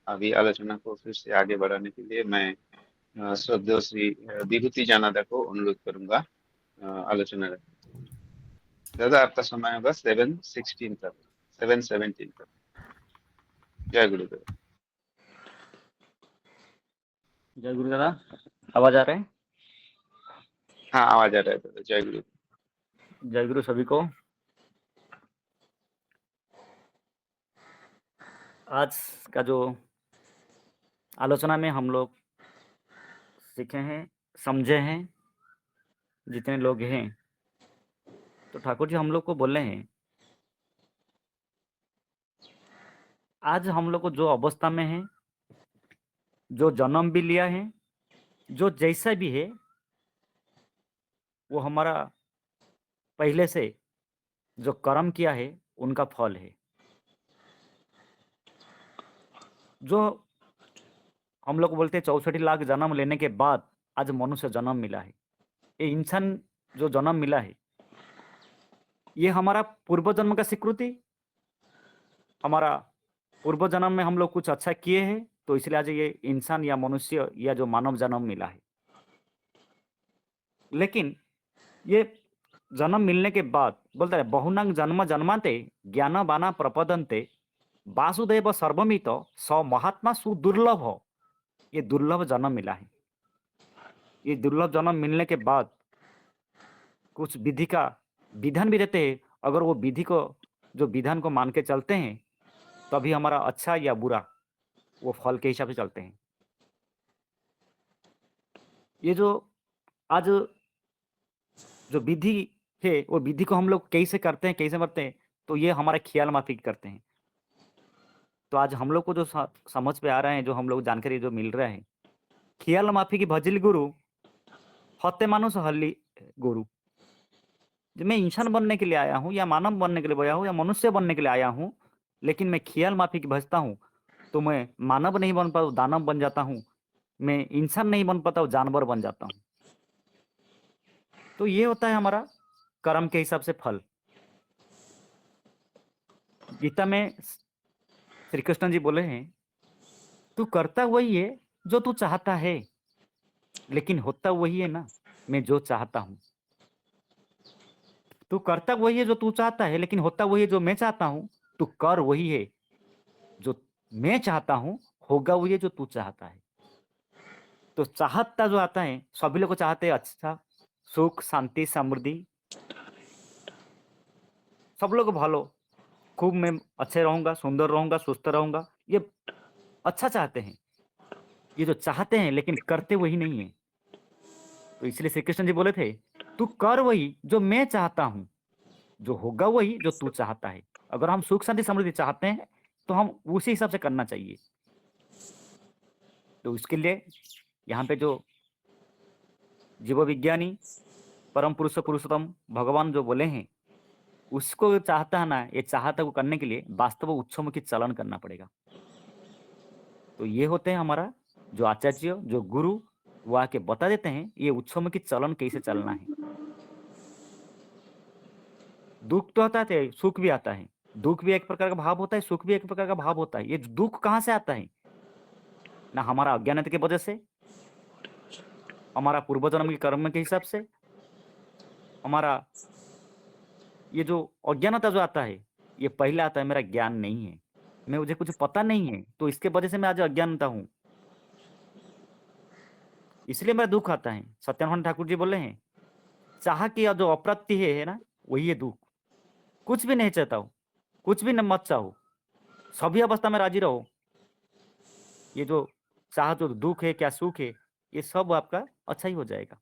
अभी आलोचना को फिर से आगे बढ़ाने के लिए मैं श्रद्धेय श्री विभूति जानादा को अनुरोध करूंगा आलोचना रखने के लिए। दादा आपका समय होगा 7:16 तक, 7:17 तक। जय गुरुदेव। जय गुरु दादा, आवाज आ रहा है? हाँ, आवाज आ रहा है दादा। जय गुरु। जय गुरु सभी को। आज का जो आलोचना में हम लोग सीखे हैं, समझे हैं, जितने लोग हैं, तो ठाकुर जी हम लोग को बोले हैं, आज हम लोग को जो अवस्था में है, जो जन्म भी लिया है, जो जैसा भी है, वो हमारा पहले से जो कर्म किया है उनका फल है। जो हम लोग बोलते हैं 64 लाख जन्म लेने के बाद आज मनुष्य जन्म मिला है, ये इंसान जो जन्म मिला है, ये हमारा पूर्व जन्म का स्वीकृति, हमारा पूर्व जन्म में हम लोग कुछ अच्छा किए हैं, तो इसलिए आज ये इंसान या मनुष्य या जो मानव जन्म मिला है। लेकिन ये जन्म मिलने के बाद बोलता है, बहुनांग जन्म जन्माते ज्ञान बाना प्रपदंते वासुदेव सर्वमित स महात्मा सुदुर्लभ हो। ये दुर्लभ जन्म मिला है। ये दुर्लभ जन्म मिलने के बाद कुछ विधि का विधान भी देते हैं। अगर वो विधि को, जो विधान को मान के चलते हैं, तभी हमारा अच्छा या बुरा वो फल के हिसाब से चलते हैं। ये जो आज जो विधि है, वो विधि को हम लोग कैसे करते हैं, कैसे करते हैं, तो ये हमारे ख्याल माफिक करते हैं। तो आज हम लोग को जो समझ पे आ रहा है, जो हम लोग जानकारी जो मिल रहा है, ख्याल माफी की भजिल गुरु हत्ते मानुष हल्ली गुरु। जो मैं इंसान बनने के लिए आया हूँ, या मानव बनने के लिए आया हूँ, या मनुष्य बनने के लिए आया हूँ, लेकिन मैं ख्याल माफी की भजता हूँ, तो मैं मानव नहीं बन पाता, दानव बन जाता हूँ। मैं इंसान नहीं बन पाता, जानवर बन जाता हूँ। तो ये होता है हमारा कर्म के हिसाब से फल। गीता में श्री कृष्ण जी बोले हैं, तू करता वही है जो तू चाहता है, लेकिन होता वही है ना मैं जो चाहता हूं। तू करता वही है जो तू चाहता है, लेकिन होता वही है जो मैं चाहता हूं। तू कर वही है जो मैं चाहता हूं, होगा वही है जो तू चाहता है। तो चाहता जो आता है, सभी लोग को चाहते हैं अच्छा, सुख, शांति, समृद्धि, सब लोग भालो, खूब मैं अच्छे रहूंगा, सुंदर रहूंगा, सुस्त रहूंगा, ये अच्छा चाहते हैं। ये जो चाहते हैं लेकिन करते वही नहीं है। तो इसलिए श्री कृष्ण जी बोले थे, तू कर वही जो मैं चाहता हूं, जो होगा वही जो तू चाहता है। अगर हम सुख शांति समृद्धि चाहते हैं, तो हम उसी हिसाब से करना चाहिए। तो उसके लिए यहाँ पे जो जीव विज्ञानी परम पुरुष पुरुषोत्तम भगवान जो बोले हैं, उसको चाहता है ना, ये चाहता को करने के लिए वास्तव उच्चमुखी चलन करना पड़ेगा। तो ये होते हैं हमारा जो आचार्य, जो गुरु, वो आके बता देते हैं ये उच्चमुखी चलन कैसे चलना है। दुख तो आता है, सुख भी आता है। दुख भी एक प्रकार का भाव होता है, सुख भी एक प्रकार का भाव होता है। ये दुख कहाँ से आता है? ना हमारा अज्ञानता की वजह से, हमारा पूर्व जन्म के कर्म के हिसाब से, हमारा ये जो अज्ञानता जो आता है, ये पहले आता है मेरा ज्ञान नहीं है, मैं मुझे कुछ पता नहीं है, तो इसके वजह से मैं आज अज्ञानता हूं, इसलिए मेरा दुख आता है। सत्यानंद ठाकुर जी बोले हैं, चाह की जो अप्राप्ति है ना, वही है दुख। कुछ भी नहीं चाहता हो, कुछ भी न मत चाहो, सभी अवस्था में राजी रहो। ये जो चाह, जो दुख है क्या सुख है, ये सब आपका अच्छा ही हो जाएगा।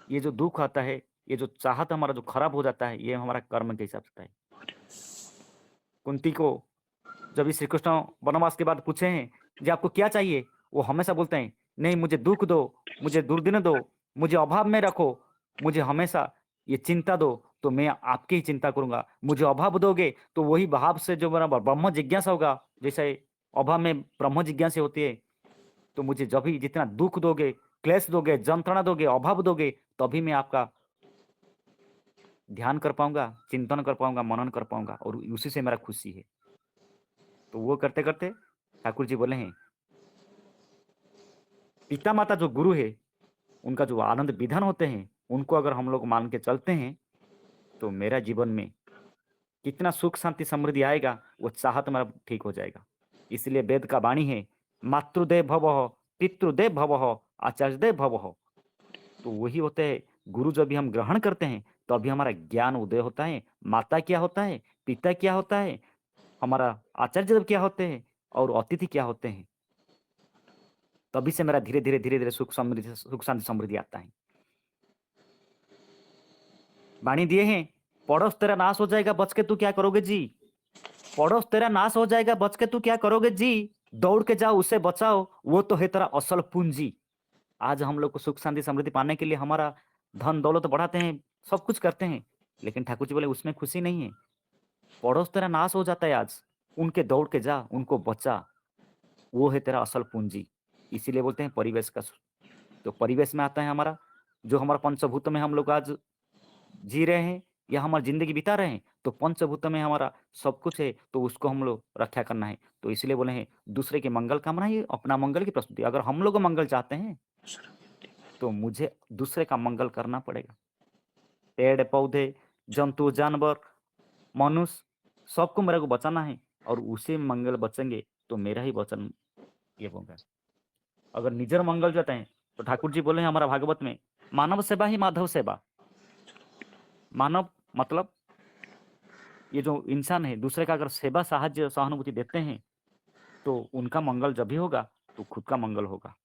ये जो दुख आता है, ये जो चाहत हमारा जो खराब हो जाता है, ये हमारा कर्म के हिसाब से है। कुंती को जब श्री कृष्ण वनवास के बाद पूछे हैं जी आपको क्या चाहिए, वो हमेशा बोलते हैं, नहीं मुझे दुख दो, मुझे दुर्दिन दो, मुझे अभाव में रखो, मुझे हमेशा ये चिंता दो, तो मैं आपकी ही चिंता करूंगा। मुझे अभाव दोगे तो वही भाव से जो मेरा ब्रह्म जिज्ञासा होगा, जैसे अभाव में ब्रह्म जिज्ञासा होती है, तो मुझे जब भी जितना दुख दोगे, क्लेश दोगे, जंत्रणा दोगे, अभाव दोगे, तभी मैं आपका ध्यान कर पाऊंगा, चिंतन कर पाऊंगा, मनन कर पाऊंगा, और उसी से मेरा खुशी है। तो वो करते करते ठाकुर जी बोले हैं, पिता माता जो गुरु है, उनका जो आनंद विधान होते हैं, उनको अगर हम लोग मान के चलते हैं, तो मेरा जीवन में कितना सुख शांति समृद्धि आएगा, वो चाहत मेरा ठीक हो जाएगा। इसलिए वेद का वाणी है, मातृदेव भव पितृदेव भवः, आचार्यदेव भवः। तो वही होते हैं गुरु। जब भी हम ग्रहण करते हैं तो अभी हमारा ज्ञान उदय होता है। माता क्या होता है, पिता क्या होता है, हमारा आचार्य देव क्या होते हैं और अतिथि क्या होते हैं। तभी से मेरा धीरे धीरे सुख शांति समृद्धि आता है। वाणी दिए हैं, पड़ोस तेरा नाश हो जाएगा बच के तू क्या करोगे जी। पड़ोस तेरा नाश हो जाएगा बच के तू क्या करोगे जी। दौड़ के जाओ उसे बचाओ, वो तो है तेरा असल पूंजी। आज हम लोग को सुख शांति समृद्धि पाने के लिए हमारा धन दौलत बढ़ाते हैं, सब कुछ करते हैं, लेकिन ठाकुर जी बोले उसमें खुशी नहीं है। पड़ोस तेरा नाश हो जाता है आज, उनके दौड़ के जा, उनको बचा, वो है तेरा असल पूंजी। इसीलिए बोलते हैं परिवेश का। तो परिवेश में आता है हमारा, जो हमारा पंचभूत में हम लोग आज जी रहे हैं या हमारी जिंदगी बिता रहे हैं, तो पंचभूत में हमारा सब कुछ है, तो उसको हम लोग रक्षा करना है। तो इसलिए बोले हैं दूसरे के मंगल कामना ही अपना मंगल की प्रस्तुति। अगर हम लोग मंगल चाहते हैं तो मुझे दूसरे का मंगल करना पड़ेगा। पेड़ पौधे, जंतु, जानवर, मनुष्य, सबको मेरे को बचाना है, और उसी मंगल बचेंगे तो मेरा ही वचन ये होगा। अगर निजर मंगल चाहते हैं तो ठाकुर जी बोले हैं हमारा भागवत में, मानव सेवा ही माधव सेवा। मानव मतलब ये जो इंसान है, दूसरे का अगर सेवा, साहाय्य, सहानुभूति देते हैं तो उनका मंगल जब भी होगा तो खुद का मंगल होगा।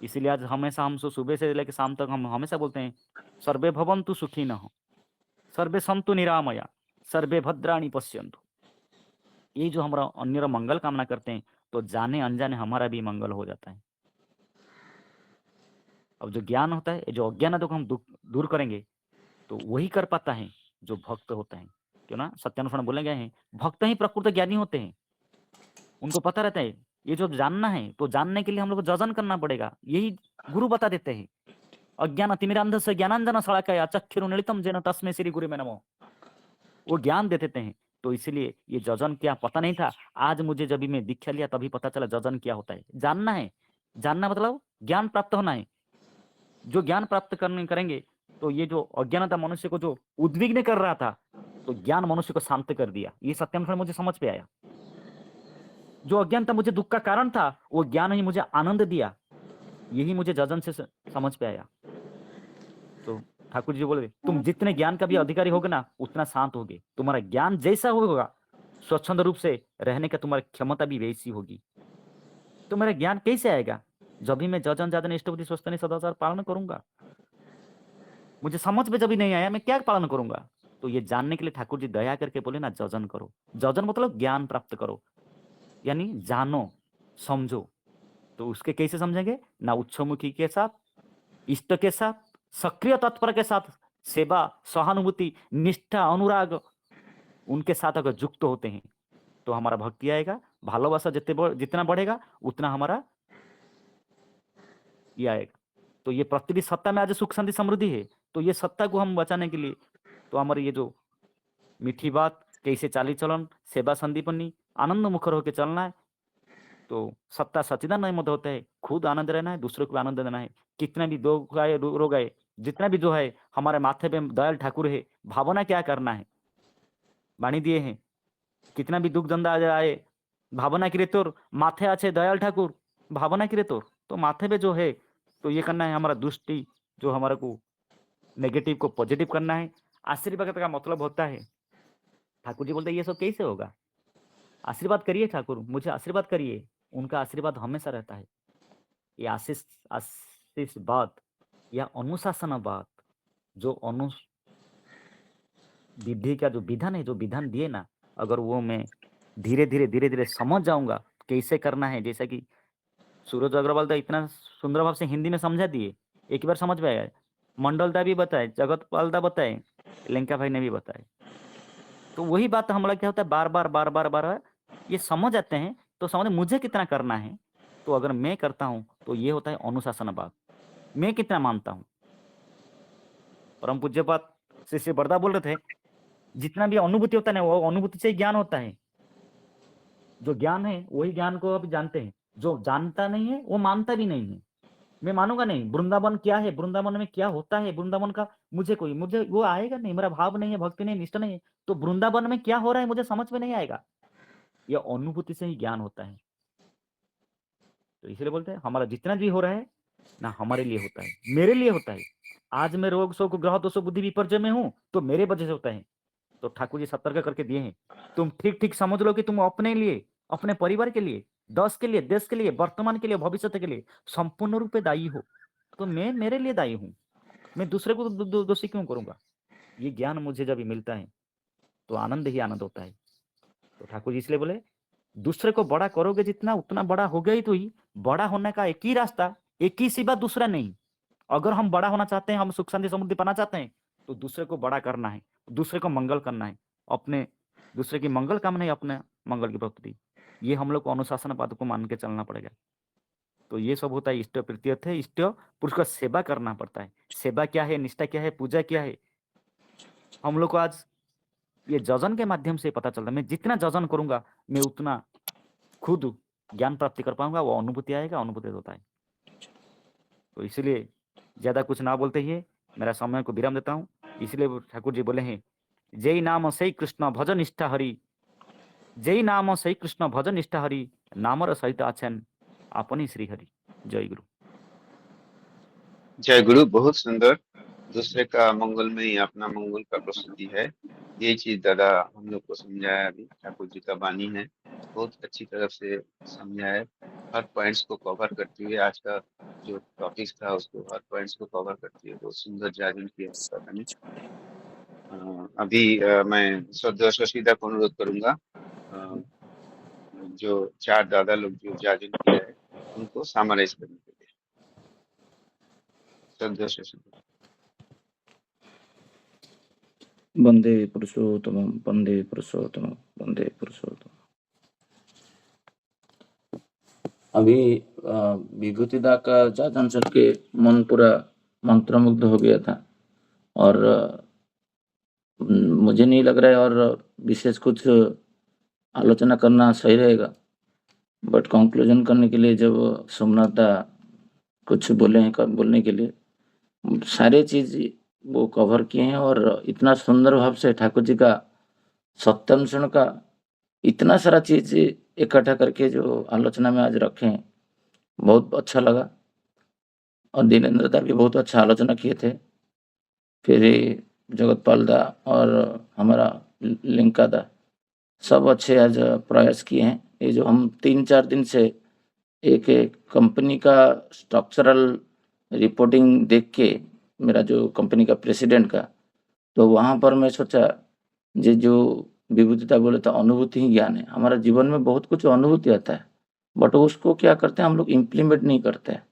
इसीलिए आज हमेशा हम सुबह से लेकर शाम तक हम हमेशा बोलते हैं सर्वे भवन्तु सुखिनः, सर्वे सन्तु निरामया, सर्वे भद्राणि पश्यन्तु। ये जो हमारा अन्य मंगल कामना करते हैं तो जाने अनजाने हमारा भी मंगल हो जाता है। अब जो ज्ञान होता है, जो अज्ञान को हम दूर करेंगे तो वही कर पाता है जो भक्त होता है। क्यों ना सत्यानुष्ठान बोले गए हैं, भक्त ही प्रकृत ज्ञानी होते हैं। उनको पता रहता है ये जो जानना है, तो जानने के लिए हम लोग को जजन करना पड़ेगा। यही गुरु बता देते हैं। अज्ञान तिमिरांधस्य ज्ञानांजन शलाकया चक्षुरुन्मीलितं येन तस्मै श्री गुरुवे नमः। वो ज्ञान दे देते हैं। तो इसलिए ये जजन क्या पता नहीं था, आज मुझे जब भी मैं दीक्षा लिया तभी पता चला जजन क्या होता है। जानना है, जानना मतलब ज्ञान प्राप्त होना है। जो ज्ञान प्राप्त करेंगे तो ये जो अज्ञानता मनुष्य को जो उद्विग्न कर रहा था, तो ज्ञान मनुष्य को शांत कर दिया। ये सत्यानुष्ठान मुझे समझ पे आया। जो अज्ञानता मुझे दुख का कारण था, वो ज्ञान ही मुझे आनंद दिया। यही मुझे जजन से समझ पे आया। तो ठाकुर जी बोले तुम जितने ज्ञान का भी अधिकारी होगे ना, उतना शांत होगे। तुम्हारा ज्ञान जैसा होगा, स्वच्छंद रूप से रहने का तुम्हारी क्षमता भी वैसी होगी। तो मेरा ज्ञान कैसे आएगा? जब भी मैं जजन जादन इष्टपति स्वस्तनि सदाचार पालन करूंगा। मुझे समझ में जब भी नहीं आया, मैं क्या पालन करूंगा? तो ये जानने के लिए ठाकुर जी दया करके बोले ना, जजन करो। जजन मतलब ज्ञान प्राप्त करो, यानी जानो, समझो। तो उसके कैसे समझेंगे? ना उच्छमुखी के साथ, इष्ट के साथ, सक्रिय तत्पर के साथ, सेवा, सहानुभूति, निष्ठा, अनुराग, उनके साथ अगर युक्त होते हैं तो हमारा भक्ति आएगा। भालोबासा जितना बढ़ेगा उतना हमारा ये आएगा। तो ये पृथ्वी सत्ता में आज सुख शांति समृद्धि है, तो ये सत्ता को हम बचाने के लिए तो हमारी ये जो मीठी बात, कैसे चाली चलन, सेवा, संदीपनी, आनंद मुखर होकर चलना है। तो सत्ता सच्चिदानंद मत होता है, खुद आनंद रहना है, दूसरे को आनंद देना है। कितना भी दुख आए, रोग आए, जितना भी जो है हमारे माथे पे दयाल ठाकुर है, भावना क्या करना है, वाणी दिए हैं। कितना भी दुख धंधा आए, भावना करे तोर माथे आछे दयाल ठाकुर, भावना करे तोर। तो माथे पे जो है तो ये करना है, हमारा दृष्टि जो हमारे को नेगेटिव को पॉजिटिव करना है। आशीर्वाद का मतलब होता है, ठाकुर जी बोलते हैं ये सब कैसे होगा? आशीर्वाद करिए ठाकुर, मुझे आशीर्वाद करिए। उनका आशीर्वाद हमेशा रहता है। ये आशीष बात या अनुशासन बात, जो विधि का जो विधान है, जो विधान दिए ना, अगर वो मैं धीरे धीरे समझ जाऊंगा कैसे करना है। जैसा कि सूरज अग्रवाल दा इतना सुंदर भाव से हिंदी में समझा दिए, एक बार समझ में आया। मंडल दा भी बताए, जगतपाल दा बताए, लंका भाई ने भी बताए। तो वही बात हम लोग क्या होता है, बार बार ये समझ आते हैं। तो समझ मुझे कितना करना है, तो अगर मैं करता हूं तो ये होता है अनुशासन बात। मैं कितना मानता हूं। परम पूज्य बात श्री बरदा बोल रहे थे, जितना भी अनुभूति होता है ना, वो अनुभूति से ही ज्ञान होता है। जो ज्ञान है वही ज्ञान को अब जानते हैं। जो जानता नहीं है वो मानता भी नहीं है। मैं मानूंगा नहीं वृंदावन क्या है, वृंदावन में क्या होता है, वृंदावन का मुझे वो आएगा नहीं। मेरा भाव नहीं है, भक्ति नहीं, निष्ठा नहीं है, तो वृंदावन में क्या हो रहा है मुझे समझ में नहीं आएगा। यह अनुभूति से ही ज्ञान होता है। तो इसलिए बोलते हैं हमारा जितना भी हो रहा है ना हमारे लिए होता है, मेरे लिए होता है। आज मैं रोग शोक ग्रह दोष बुद्धि विपर्जय में हूँ तो मेरे वजह से होता है। तो ठाकुर जी सतर्क करके दिए हैं, तुम ठीक ठीक समझ लो कि तुम अपने लिए, अपने परिवार के लिए, देश के लिए, देश के लिए, वर्तमान के लिए, भविष्य के लिए संपूर्ण रूप से दायी हो। तो मैं मेरे लिए दायी हूँ, मैं दूसरे को दोषी क्यों करूंगा? ये ज्ञान मुझे जब मिलता है तो आनंद ही आनंद होता है। तो ठाकुर जी इसलिए बोले दूसरे को बड़ा करोगे जितना उतना बड़ा हो गई। तो ही बड़ा होने का एक ही रास्ता, एक ही सिवा दूसरा नहीं। अगर हम बड़ा होना चाहते हैं, हम सुख शांति समृद्धि पाना चाहते हैं, तो दूसरे को बड़ा करना है, दूसरे को मंगल करना है, अपने दूसरे की मंगल कामना है, अपने मंगल की प्रकृति। ये हम लोग को अनुशासन पाद को मान के चलना पड़ेगा। तो ये सब होता है इष्ट प्रीत्यर्थ है, इष्ट पुरुष का सेवा करना पड़ता है। सेवा क्या है, निष्ठा क्या है, पूजा क्या है, हम लोग को आज ये जजन के माध्यम से पता चलता है। मैं जितना जजन करूंगा मैं उतना खुद ज्ञान प्राप्ति कर पाऊंगा, वो अनुभूति आएगा, अनुभूति होता है। तो इसलिए ज्यादा कुछ ना बोलते ही मेरा समय को विराम देता हूँ। इसलिए ठाकुर जी बोले हैं, जय नाम सही कृष्ण भजन निष्ठा हरि, जय नाम सही कृष्ण भजन निष्ठा हरि, नामर सहित आछन अपनी श्री हरि। जय गुरु। जय गुरु। बहुत सुंदर। दूसरे का मंगल में ही अपना मंगल का प्रस्तुति है, ये चीज दादा हम लोग को समझाया। अभी ठाकुर जी का वाणी है, बहुत अच्छी तरफ से समझाया। हर पॉइंट्स को कवर करते हुए आज का जो टॉपिक था उसको हर पॉइंट्स को कवर करते हुए बहुत सुंदर जागरण किया दादा ने। अभी मैं श्रद्धा शशिदा को अनुरोध करूंगा, जो चार दादा लोग जो जागरण किया है उनको समराइज करने के लिए। श्रद्धा शशिदा। वंदे पुरुषोत्तम, वंदे पुरुषोत्तम, वंदे पुरुषोत्तम। अभी विभूतिदा का जातन सुन के मन पूरा मंत्रमुग्ध हो गया था, और मुझे नहीं लग रहा है और विशेष कुछ आलोचना करना सही रहेगा। बट कंक्लूजन करने के लिए जब सोमनाथ दा कुछ बोले हैं बोलने के लिए, सारे चीज वो कवर किए हैं, और इतना सुंदर भाव से ठाकुर जी का सत्यान्वेषण का इतना सारा चीज इकट्ठा करके जो आलोचना में आज रखे हैं, बहुत अच्छा लगा। और दिनेंद्र दा भी बहुत अच्छा आलोचना किए थे, फिर जगतपाल दा और हमारा लिंका दा, सब अच्छे आज प्रयास किए हैं। ये जो हम 3-4 दिन से एक कंपनी का स्ट्रक्चरल रिपोर्टिंग देख के, मेरा जो कंपनी का प्रेसिडेंट का, तो वहाँ पर मैं सोचा ये जो विभूतिता बोले तो अनुभूति ही ज्ञान है। हमारा जीवन में बहुत कुछ अनुभूति आता है, बट उसको क्या करते हैं हम लोग, इम्प्लीमेंट नहीं करते हैं।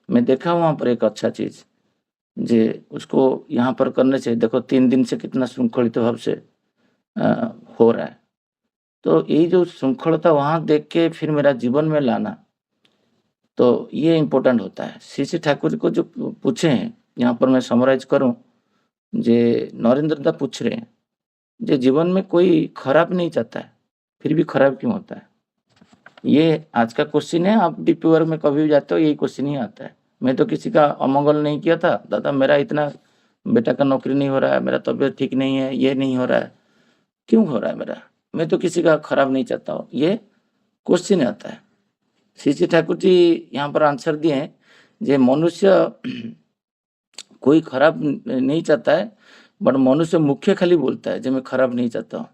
मैं देखा वहाँ पर एक अच्छा चीज जे उसको यहाँ पर करने से देखो 3 दिन से कितना श्रृंखलित भाव से हो रहा है। तो ये जो श्रृंखलता वहाँ देख के फिर मेरा जीवन में लाना, तो ये इम्पोर्टेंट होता है। श्री ठाकुर जी को जो पूछे हैं, यहाँ पर मैं समराइज करूं, जे नरेंद्र दा पूछ रहे हैं, जे जीवन में कोई खराब नहीं चाहता है, फिर भी खराब क्यों होता है? ये आज का क्वेश्चन है। आप डीपी वर्ग में कभी भी जाते हो यही क्वेश्चन ही आता है। मैं तो किसी का अमंगल नहीं किया था दादा, मेरा इतना बेटा का नौकरी नहीं हो रहा है, मेरा तबीयत ठीक नहीं है, ये नहीं हो रहा है, क्यों हो रहा है मेरा? मैं तो किसी का खराब नहीं चाहता हूँ, ये क्वेश्चन आता है। श्री ठाकुर जी यहाँ पर आंसर दिए हैं, जे मनुष्य कोई खराब नहीं चाहता है, बट मनुष्य मुख्य खाली बोलता है जो मैं खराब नहीं चाहता हूँ,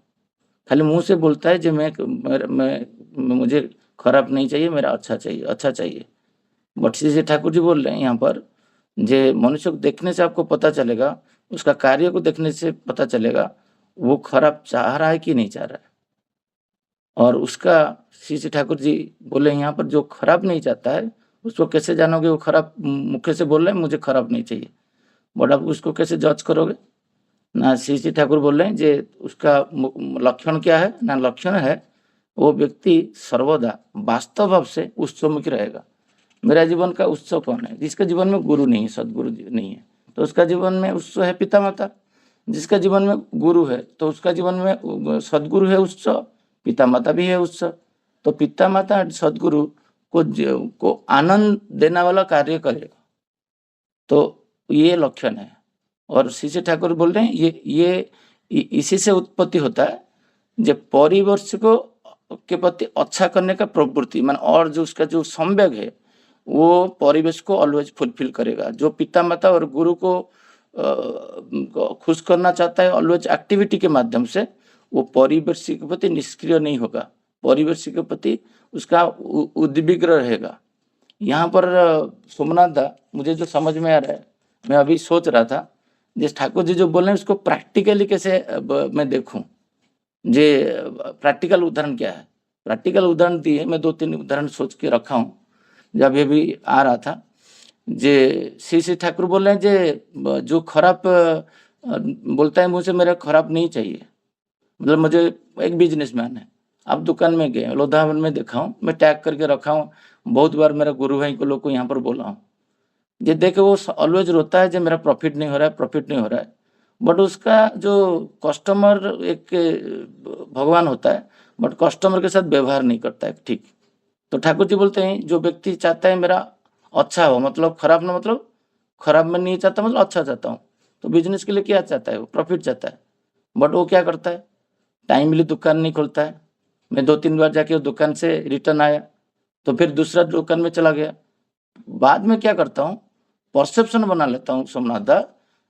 खाली मुंह से बोलता है जो मैं मुझे खराब नहीं चाहिए, मेरा अच्छा चाहिए, अच्छा चाहिए। बट श्री ठाकुर जी बोल रहे हैं यहाँ पर, जे मनुष्य को देखने से आपको पता चलेगा, उसका कार्य को देखने से पता चलेगा वो खराब चाह रहा है कि नहीं चाह रहा है। और उसका श्री ठाकुर जी बोले यहाँ पर, जो खराब नहीं चाहता है उसको कैसे जानोगे? वो खराब मुख्य से बोल रहे हैं मुझे खराब नहीं चाहिए, बट आप उसको कैसे जज करोगे? ना श्री ठाकुर बोल रहे हैं जे उसका लक्षण क्या है? ना लक्षण है वो व्यक्ति सर्वदा वास्तव भाव से उत्सवमुखी रहेगा। मेरा जीवन का उत्सव कौन है? जिसका जीवन में गुरु नहीं है, सदगुरु नहीं है, तो उसका जीवन में उत्सव है पिता माता। जिसका जीवन में गुरु है तो उसका जीवन में सदगुरु है उत्सव, पिता माता भी है उत्सव। तो पिता माता सदगुरु को आनंद देने वाला कार्य करेगा, तो ये लक्षण है। और श्री ठाकुर बोल रहे हैं ये इसी से उत्पत्ति होता है, जब परिवर्ष को के प्रति अच्छा करने का प्रवृत्ति, मान और जो उसका जो संवेग है, वो परिवेश को ऑलवेज फुलफिल करेगा। जो पिता माता और गुरु को खुश करना चाहता है ऑलवेज एक्टिविटी के माध्यम से, वो परिवेश के प्रति निष्क्रिय नहीं होगा, परिवेश के प्रति उसका उद्विग्न रहेगा। यहाँ पर सोमनाथ दा, मुझे जो समझ में आ रहा है, मैं अभी सोच रहा था, जिस ठाकुर जी जो बोल रहे हैं उसको प्रैक्टिकली कैसे मैं देखूं, जे प्रैक्टिकल उदाहरण क्या है। प्रैक्टिकल उदाहरण दिए, मैं 2-3 उदाहरण सोच के रखा हूँ, जब ये भी आ रहा था। जे श्री ठाकुर बोल रहे हैं जे जो खराब बोलता है मुँह से, मेरा खराब नहीं चाहिए। मतलब मुझे एक बिजनेसमैन है, आप दुकान में गए, लोधावन में देखा हूँ, मैं टैग करके रखा हूँ, बहुत बार मेरा गुरु भाई को लोग को यहाँ पर बोला हूँ, ये देखे वो ऑलवेज रोता है जो मेरा प्रॉफिट नहीं हो रहा है, प्रॉफिट नहीं हो रहा है। बट उसका जो कस्टमर एक भगवान होता है, बट कस्टमर के साथ व्यवहार नहीं करता है ठीक। तो ठाकुर जी बोलते हैं जो व्यक्ति चाहता है मेरा अच्छा हो, मतलब खराब ना, मतलब खराब में नहीं चाहता, मतलब अच्छा चाहता हूँ। तो बिजनेस के लिए क्या चाहता है, वो प्रॉफिट चाहता है, बट वो क्या करता है, टाइमली दुकान नहीं खोलता है। मैं 2-3 बार जाके दुकान से रिटर्न आया, तो फिर दूसरा दुकान में चला गया। बाद में क्या करता हूँ, परसेप्शन बना लेता हूँ सोमनाथ दा,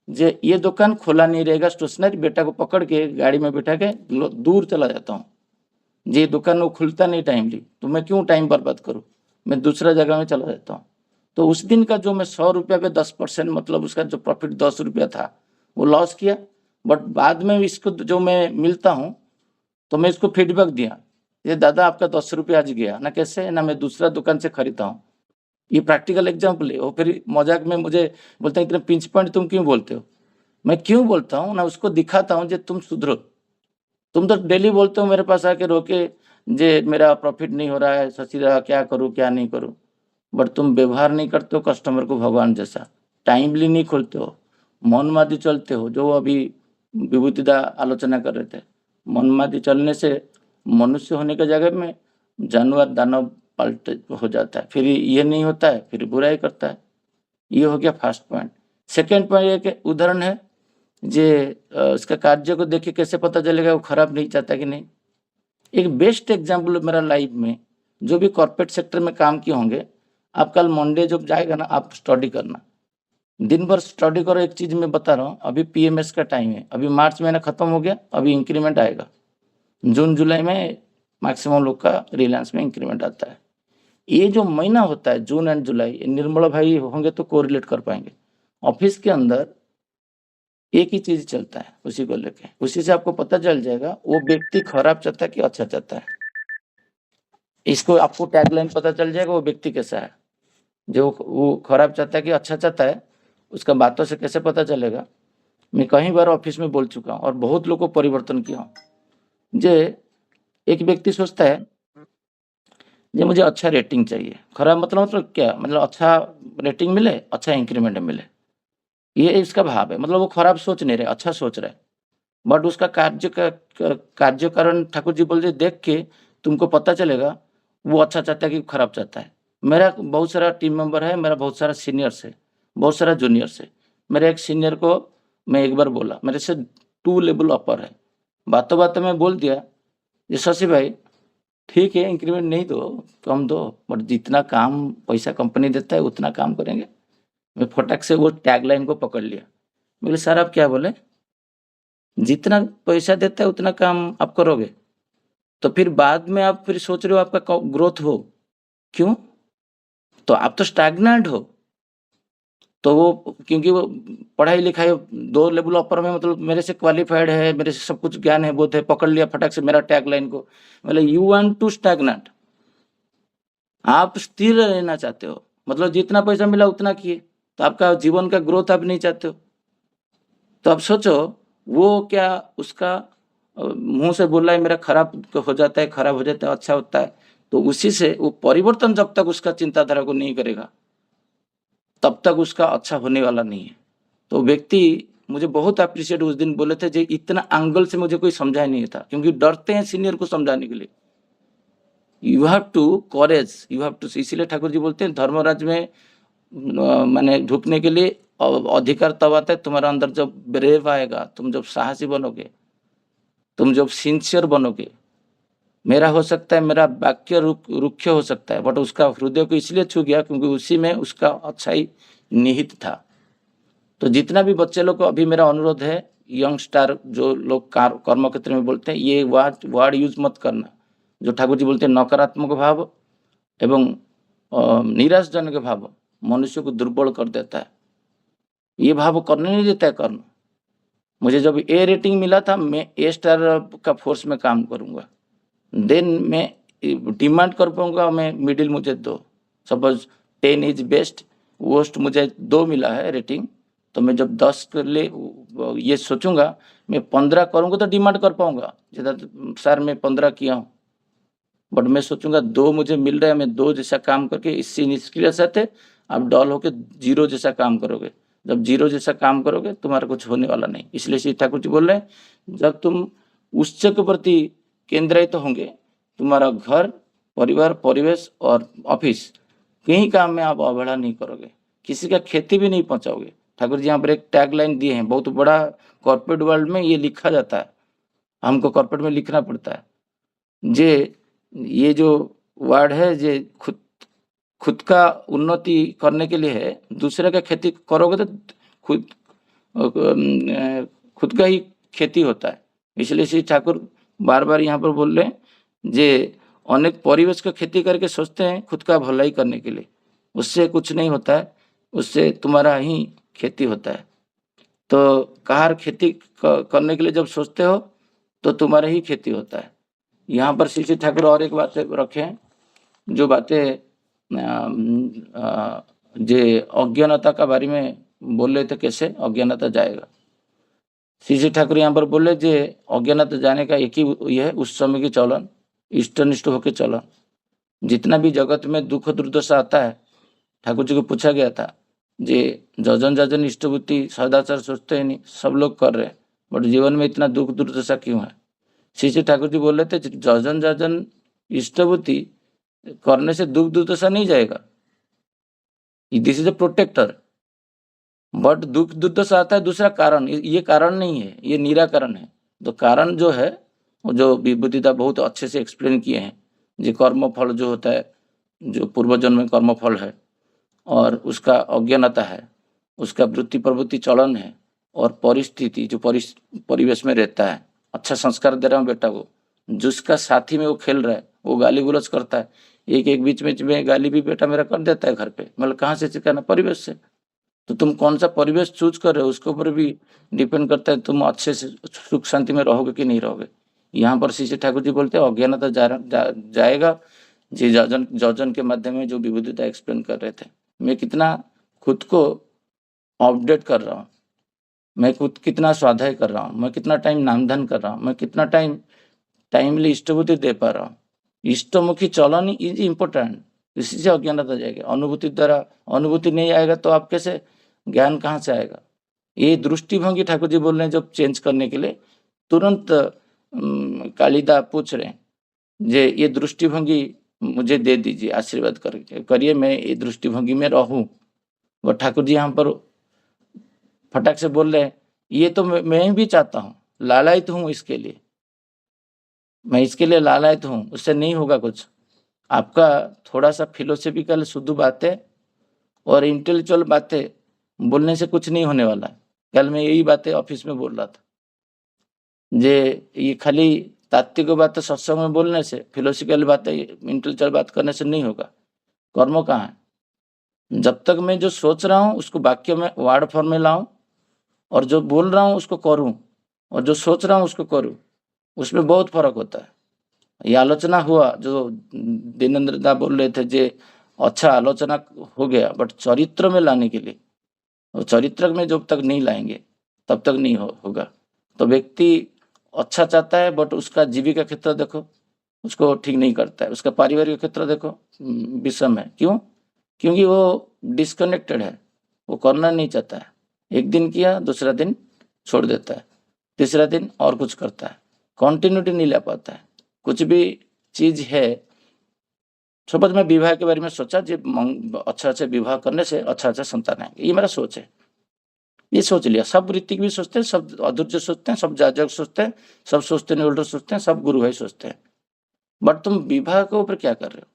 जे ये दुकान खुला नहीं रहेगा, स्टेशनरी बेटा को पकड़ के गाड़ी में बिठा के दूर चला जाता हूँ। ये दुकान वो खुलता नहीं टाइमली, तो मैं क्यों टाइम बर्बाद करूँ, मैं दूसरा जगह में चला जाता हूँ। तो उस दिन का जो मैं 100 रुपया पे 10%, मतलब उसका जो प्रॉफिट 10 रुपया था, वो लॉस किया। बट बाद में इसको जो मैं मिलता हूँ, तो मैं इसको फीडबैक दिया, ये दादा आपका 10 रुपया आज गया ना, कैसे ना, मैं दूसरा दुकान से खरीदता हूँ। ये प्रैक्टिकल एग्जाम्पल है। वो फिर मजाक में मुझे बोलते हैं इतने पिंच पॉइंट तुम क्यों बोलते हो, मैं क्यों बोलता हूँ ना, उसको दिखाता हूँ जे तुम सुधरो। तुम तो डेली बोलते हो मेरे पास आके रोके, जे मेरा प्रॉफिट नहीं हो रहा है, ससीदा क्या करूँ क्या नहीं करूँ, बट तुम व्यवहार नहीं करते हो कस्टमर को भगवान जैसा, टाइमली नहीं खोलते हो, मनमादी चलते हो। जो अभी विभूतिदा आलोचना कर रहे थे, मनमादी चलने से मनुष्य होने की जगह में जानवर दानव पलट हो जाता है। फिर ये नहीं होता है, फिर बुराई करता है। ये हो गया फर्स्ट पॉइंट। सेकेंड पॉइंट एक उदाहरण है, जे उसका कार्य को देख के कैसे पता चलेगा वो खराब नहीं चाहता कि नहीं। एक बेस्ट एग्जाम्पल मेरा लाइफ में, जो भी कॉर्पोरेट सेक्टर में काम किए होंगे, आप कल मंडे जब जाएगा ना, आप स्टडी करना, दिन भर स्टडी करो। एक चीज मैं बता रहा हूँ, अभी पीएमएस का टाइम है, अभी मार्च महीना खत्म हो गया, अभी इंक्रीमेंट आएगा। जून जुलाई में मैक्सिमम लोग का रिलायंस में इंक्रीमेंट आता है। ये जो महीना होता है जून एंड जुलाई, निर्मला भाई होंगे तो कोरिलेट कर पाएंगे। ऑफिस के अंदर एक ही चीज चलता है, उसी को लेके, उसी से आपको पता चल जाएगा वो व्यक्ति खराब चाहता है कि अच्छा चाहता है। इसको आपको टैगलाइन पता चल जाएगा वो व्यक्ति कैसा है। जो वो खराब चाहता है कि अच्छा चाहता है, उसका बातों से कैसे पता चलेगा। मैं कई बार ऑफिस में बोल चुका हूँ और बहुत लोगों को परिवर्तन किया हूँ। जे एक व्यक्ति सोचता है जे मुझे अच्छा रेटिंग चाहिए, खराब मतलब क्या, मतलब अच्छा रेटिंग मिले, अच्छा इंक्रीमेंट मिले, ये इसका भाव है। मतलब वो खराब सोच नहीं रहे, अच्छा सोच रहे। बट उसका कार्य कारण ठाकुर जी बोल रहे, देख के तुमको पता चलेगा वो अच्छा चाहता है कि खराब चाहता है। मेरा बहुत सारा टीम मेंबर है, मेरा बहुत सारा सीनियर्स है, बहुत सारा जूनियर्स है। मेरे एक सीनियर को मैं एक बार बोला, मेरे से 2 लेवल अपर है, बातों बातों में बोल दिया, ये शशि भाई ठीक है इंक्रीमेंट नहीं दो, कम दो, बट जितना काम पैसा कंपनी देता है उतना काम करेंगे। मैं फटाक से वो टैगलाइन को पकड़ लिया। मैं बोले सर आप क्या बोले, जितना पैसा देता है उतना काम आप करोगे, तो फिर बाद में आप फिर सोच रहे हो आपका ग्रोथ हो, क्यों, तो आप तो स्टैग्नेंट हो। तो वो क्योंकि वो पढ़ाई लिखाई 2 लेवल अपर में, मतलब मेरे से क्वालिफाइड है, मेरे से सब कुछ ज्ञान है, बोध है, पकड़ लिया फटाक से मेरा टैगलाइन को। मतलब यू वांट टू स्टैग्नेंट, आप स्थिर रहना चाहते हो, मतलब जितना पैसा मिला उतना किए, तो आपका जीवन का ग्रोथ आप नहीं चाहते हो। तो आप सोचो वो क्या उसका मुंह से बोल रहा है मेरा खराब हो जाता है, खराब हो जाता है, अच्छा होता है, तो उसी से वो परिवर्तन जब तक उसका चिंताधारा को नहीं करेगा तब तक उसका अच्छा होने वाला नहीं है। तो व्यक्ति मुझे बहुत अप्रिशिएट उस दिन बोले थे, जो इतना एंगल से मुझे कोई समझा नहीं था, क्योंकि डरते हैं सीनियर को समझाने के लिए। You have to courage, you have to, इसीलिए ठाकुर जी बोलते हैं धर्मराज में माने ढुकने के लिए अधिकार तब आता है तुम्हारा अंदर जब ब्रेव आएगा, तुम जब साहसी बनोगे, तुम जब सिंसियर बनोगे। मेरा हो सकता है, मेरा वाक्य रुक्ष हो सकता है, बट उसका हृदय को इसलिए छू गया क्योंकि उसी में उसका अच्छाई निहित था। तो जितना भी बच्चे लोग को अभी मेरा अनुरोध है, यंग स्टार जो लोग कर्म क्षेत्र में बोलते हैं, ये वर्ड यूज मत करना। जो ठाकुर जी बोलते हैं नकारात्मक भाव एवं निराशजनक भाव मनुष्य को दुर्बल कर देता है। ये भाव करने नहीं देता है कर्म। मुझे जब ए रेटिंग मिला था, मैं ए स्टार का फोर्स में काम करूंगा, देन मैं डिमांड कर पाऊंगा मैं मिडिल मुझे दो। सपोज 10 इज बेस्ट, वर्स्ट मुझे 2 मिला है रेटिंग, तो मैं जब 10 कर ले ये सोचूंगा, मैं 15 करूंगा तो डिमांड कर पाऊंगा, सर मैं 15 किया हूँ, बट मैं सोचूंगा 2 मुझे मिल रहा है, मैं 2 जैसा काम करके इससे निष्क्रिय थे, आप डॉल होके 0 जैसा काम करोगे। जब 0 जैसा काम करोगे तुम्हारा कुछ होने वाला नहीं। इसलिए श्री ठाकुर जी बोल रहे हैं, जब तुम उच्च के प्रति केंद्रित होंगे, तुम्हारा घर, परिवार, परिवेश और ऑफिस कहीं काम में आप अवहेला नहीं करोगे, किसी का खेती भी नहीं पहुंचाओगे। ठाकुर जी यहाँ पर एक टैगलाइन दिए हैं, बहुत बड़ा कॉर्पोरेट वर्ल्ड में ये लिखा जाता है, हमको कॉर्पोरेट में लिखना पड़ता है। ये जो वर्ड है, ये खुद का उन्नति करने के लिए है, दूसरे का खेती करोगे तो खुद का ही खेती होता है। इसलिए श्री ठाकुर बार बार यहाँ पर बोल रहे हैं, जे अनेक परिवेश का खेती करके सोचते हैं खुद का भलाई करने के लिए, उससे कुछ नहीं होता है, उससे तुम्हारा ही खेती होता है। तो कहार खेती करने के लिए जब सोचते हो तो तुम्हारा ही खेती होता है। यहाँ पर श्री ठाकुर और एक बात रखे हैं, जो बातें जे अज्ञानता का बारे में बोल रहे थे, कैसे अज्ञानता जाएगा। श्री ठाकुर यहाँ पर बोले जे अज्ञानता जाने का एक ही यह है, उस समय की चलन, इष्टनिष्ठ होकर चलन। जितना भी जगत में दुख दुर्दशा आता है, ठाकुर जी को पूछा गया था, जे जजन इष्टबुद्धि सदाचार सोचते ही नहीं, सब लोग कर रहे हैं, बट जीवन में इतना दुख दुर्दशा क्यों है। श्री ठाकुर जी बोल रहे थे, जजन इष्टबुद्धि करने से दुख दुर्दशा नहीं जाएगा, this is a protector, but दुख दुर्दशा आता है दूसरा कारण, ये कारण नहीं है, ये निराकरण है। तो कारण जो है, वो जो विभूतिदा बहुत अच्छे से एक्सप्लेन किए हैं, जो कर्म फल जो होता है, जो पूर्व जन्म में कर्म फल है, और उसका अज्ञानता है, उसका वृत्ति प्रवृत्ति चलन है, और परिस्थिति जो परिवेश में रहता है। अच्छा संस्कार दे रहा हूँ बेटा को, जिसका साथी में वो खेल रहा है वो गाली गुलज करता है, एक बीच में गाली भी बेटा मेरा कर देता है घर पे, मतलब कहाँ से सिखाना, परिवेश से। तो तुम कौन सा परिवेश चूज कर रहे हो उसके ऊपर भी डिपेंड करता है, तुम अच्छे से सुख शांति में रहोगे कि नहीं रहोगे। यहाँ पर श्री ठाकुर जी बोलते हैं अज्ञानता जाएगा, जी जजन के माध्यम में जो विभूतिता एक्सप्लेन कर रहे थे। मैं कितना खुद को अपडेट कर रहा हूँ, मैं खुद कितना स्वाध्याय कर रहा हूँ, मैं कितना टाइम नामधन कर रहा हूँ, मैं कितना टाइमली इष्टबुद्धि दे पा रहा हूँ। इष्टमुखी चलन इज इम्पोर्टेंट, इसी से अज्ञानता जाएगा। अनुभूति द्वारा अनुभूति नहीं आएगा तो आप कैसे, ज्ञान कहाँ से आएगा। ये दृष्टिभंगी ठाकुर जी बोल रहे हैं जब चेंज करने के लिए, तुरंत कालिदा पूछ रहे हैं, ये दृष्टिभंगी मुझे दे दीजिए, आशीर्वाद करिए, मैं ये दृष्टिभंगी में रहूं। वो ठाकुर जी यहाँ पर फटाक से बोल रहे हैं, ये तो मैं भी चाहता हूँ, लालायित हूँ इसके लिए, मैं इसके लिए लालायित हूँ, उससे नहीं होगा कुछ। आपका थोड़ा सा फिलोसफिकल शुद्ध बातें और इंटेलेक्चुअल बातें बोलने से कुछ नहीं होने वाला है। कल मैं यही बातें ऑफिस में बोल रहा था, ये खाली तात्विक बातें सत्संग में बोलने से, फिलोसफिकल बातें, इंटेलेक्चुअल बात करने से नहीं होगा। कर्म कहाँ है, जब तक मैं जो सोच रहा हूँ उसको वाक्य में वर्ड फॉर्म में लाऊं, और जो बोल रहा हूँ उसको करूं, और जो सोच रहा हूँ उसको करूं, उसमें बहुत फर्क होता है। ये आलोचना हुआ जो दिनेंद्र दा बोल रहे थे, जे अच्छा आलोचना हो गया, बट चरित्र में लाने के लिए, और चरित्र में जब तक नहीं लाएंगे तब तक नहीं होगा। तो व्यक्ति अच्छा चाहता है, बट उसका जीविका क्षेत्र देखो उसको ठीक नहीं करता है, उसका पारिवारिक क्षेत्र देखो विषम है। क्यों? क्योंकि वो डिस्कनेक्टेड है, वो करना नहीं चाहता है। एक दिन किया, दूसरा दिन छोड़ देता है, तीसरा दिन और कुछ करता है, कंटिन्यूटी नहीं ले पाता है। कुछ भी चीज है, सपोज मैं विवाह के बारे में सोचा, अच्छा विवाह करने से अच्छा संतान आएंगे, ये मेरा सोच है, ये सोच लिया। सब ऋतिक भी सोचते हैं, सब अधूर्य सोचते हैं, सब जाजक सोचते हैं, सब सोचते हैं, उल्टा सोचते हैं, सब गुरु भाई सोचते हैं। बट तुम विवाह के ऊपर क्या कर रहे हो?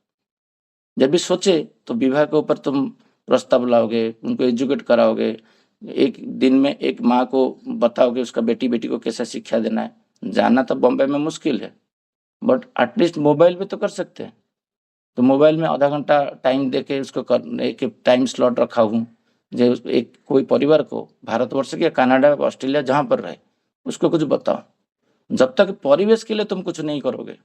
जब भी सोचे तो विवाह के ऊपर तुम प्रस्ताव लाओगे, उनको एजुकेट कराओगे, एक दिन में एक माँ को बताओगे उसका बेटी को कैसा शिक्षा देना है। जाना तो बॉम्बे में मुश्किल है, बट एटलीस्ट मोबाइल पे तो कर सकते हैं। तो मोबाइल में आधा घंटा टाइम देके उसको एक टाइम स्लॉट रखा हूँ, जो एक कोई परिवार को भारतवर्ष के कनाडा, ऑस्ट्रेलिया जहाँ पर रहे उसको कुछ बताओ। जब तक परिवेश के लिए तुम कुछ नहीं करोगे,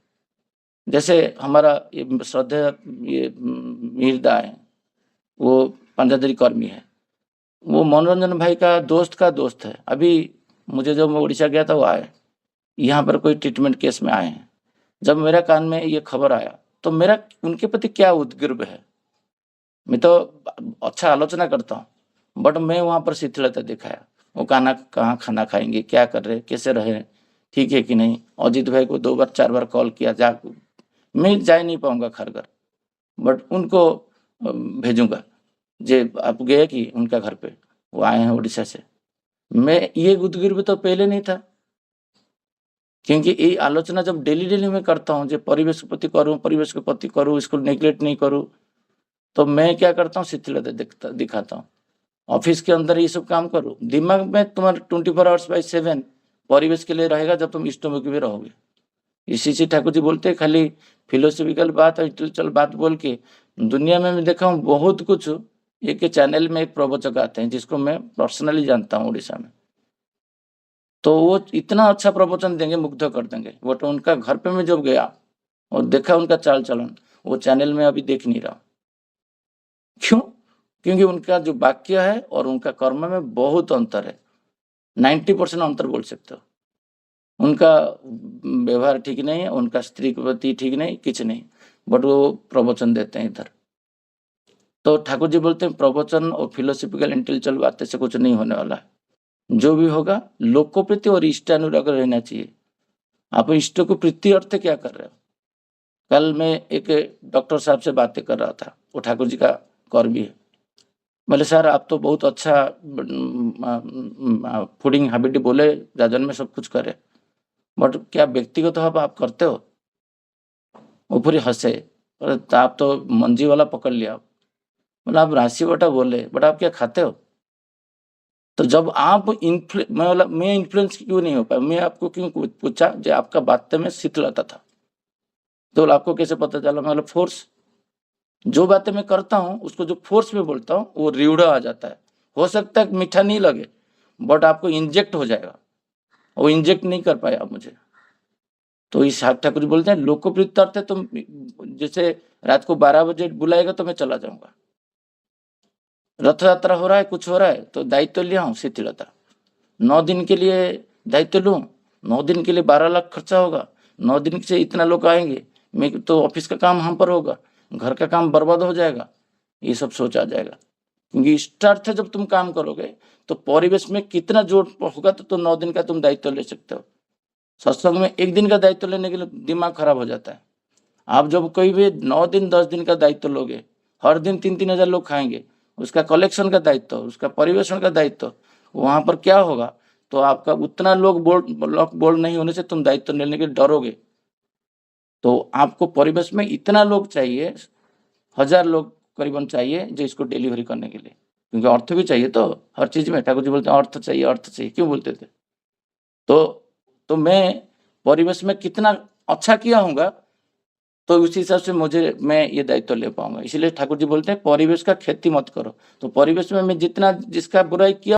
जैसे हमारा ये श्रद्धेय ये मीरदा है, वो पंजादरी कर्मी है, वो मनोरंजन भाई का दोस्त है। अभी मुझे जब मैं उड़ीसा गया था वो आए, यहाँ पर कोई ट्रीटमेंट केस में आए हैं। जब मेरा कान में ये खबर आया तो मेरा उनके प्रति क्या उद्ग्रीव है। मैं तो अच्छा आलोचना करता हूँ, बट मैं वहाँ पर शिथिलता दिखाया। वो कहाँ खाना खाएंगे, क्या कर रहे, कैसे रहे, ठीक है कि नहीं। अजीत भाई को 2 बार 4 बार कॉल किया, मैं जा नहीं पाऊंगा खरगर, बट उनको भेजूंगा। जे आप गए कि उनका घर पे, वो आए हैं उड़ीसा से। मैं ये उद्ग्रीव तो पहले नहीं था, क्योंकि ये आलोचना जब डेली में करता हूँ, जो परिवेश के प्रति करूँ, इसको नेग्लेक्ट नहीं करूँ, तो मैं क्या करता हूँ, शिथिलता दिखाता हूँ। ऑफिस के अंदर ये सब काम करो, दिमाग में तुम्हारे 24 आवर्स बाई 7 परिवेश के लिए रहेगा, जब तुम इष्टमुखी भी रहोगे। इसी से ठाकुर जी बोलते हैं, खाली फिलोसफिकल बात और इंटेलेक्चुअल बात बोल के दुनिया में मैं देखा हूँ बहुत कुछ। एक चैनल में एक प्रवचक आते हैं जिसको मैं पर्सनली जानता हूँ उड़ीसा में, तो वो इतना अच्छा प्रवचन देंगे, मुग्ध कर देंगे। बट उनका घर पे मैं जब गया और देखा उनका चाल चलन, वो चैनल में अभी देख नहीं रहा। क्यों? क्योंकि उनका जो वाक्य है और उनका कर्म में बहुत अंतर है, 90% अंतर बोल सकते हो। उनका व्यवहार ठीक नहीं है, उनका स्त्री के प्रति ठीक नहीं, कुछ नहीं, बट वो प्रवचन देते हैं इधर। तो ठाकुर जी बोलते हैं प्रवचन और फिलोसफिकल इंटेलेक्चुअल बातें से कुछ नहीं होने वाला है। जो भी होगा लोकोप्रीति और इष्ट अनुराग रहना चाहिए। आप इष्ट को प्रीति अर्थ क्या कर रहे हो? कल मैं एक डॉक्टर साहब से बातें कर रहा था, वो ठाकुर जी का कर्मी है। बोले सर आप तो बहुत अच्छा फूडिंग हैबिट बोले, राजन में सब कुछ करे, बट क्या व्यक्तिगत आप करते हो? वो पूरी हंसे, आप तो मंजी वाला पकड़ लिया। बोला आप राशि बटा बोले, बट आप क्या खाते हो? तो जब आप मैं इन्फ्लुएंस क्यों नहीं हो पाया? मैं आपको क्यों पूछा जो आपका बात में शिथिलता था, तो आपको कैसे पता चला? मतलब फोर्स, जो बातें मैं करता हूँ उसको जो फोर्स में बोलता हूँ वो रीढ़ा आ जाता है। हो सकता है मीठा नहीं लगे, बट आपको इंजेक्ट हो जाएगा। वो इंजेक्ट नहीं कर पाया मुझे। तो इस ठाकुर जी बोलते हैं लोकप्रियता अर्थ है, तुम जैसे रात को 12 बजे बुलाएगा तो मैं चला जाऊंगा। रथ यात्रा हो रहा है, कुछ हो रहा है, तो दायित्व लिया हूँ, शिथिलता। 9 दिन के लिए दायित्व लूँ, 9 दिन के लिए 12 लाख खर्चा होगा, 9 दिन से इतना लोग आएंगे, मैं तो ऑफिस का काम हम पर होगा, घर का काम बर्बाद हो जाएगा, ये सब सोच आ जाएगा। क्योंकि इष्टार्थ जब तुम काम करोगे तो परिवेश में कितना जोर होगा तो 9 दिन का तुम दायित्व ले सकते हो। सत्संग में 1 दिन का दायित्व लेने के लिए दिमाग खराब हो जाता है। आप जब कोई भी 9 दिन 10 दिन का दायित्व लोगे, हर दिन 3-3 हजार लोग खाएंगे, उसका कलेक्शन का दायित्व, उसका परिवेशन का दायित्व, वहां पर क्या होगा? तो आपका उतना लोग बोल नहीं होने से तुम दायित्व लेने के डरोगे। तो आपको परिवेश में इतना लोग चाहिए, 1000 लोग करीबन चाहिए जो इसको डिलीवरी करने के लिए, क्योंकि अर्थ भी चाहिए। तो हर चीज में ठाकुर जी बोलते हैं अर्थ चाहिए, क्यों बोलते थे? तो मैं परिवेश में कितना अच्छा किया होगा तो उसी हिसाब से मैं ये दायित्व ले पाऊंगा। इसलिए ठाकुर जी बोलते हैं परिवेश का खेती मत करो। तो परिवेश में मैं जितना जिसका बुराई किया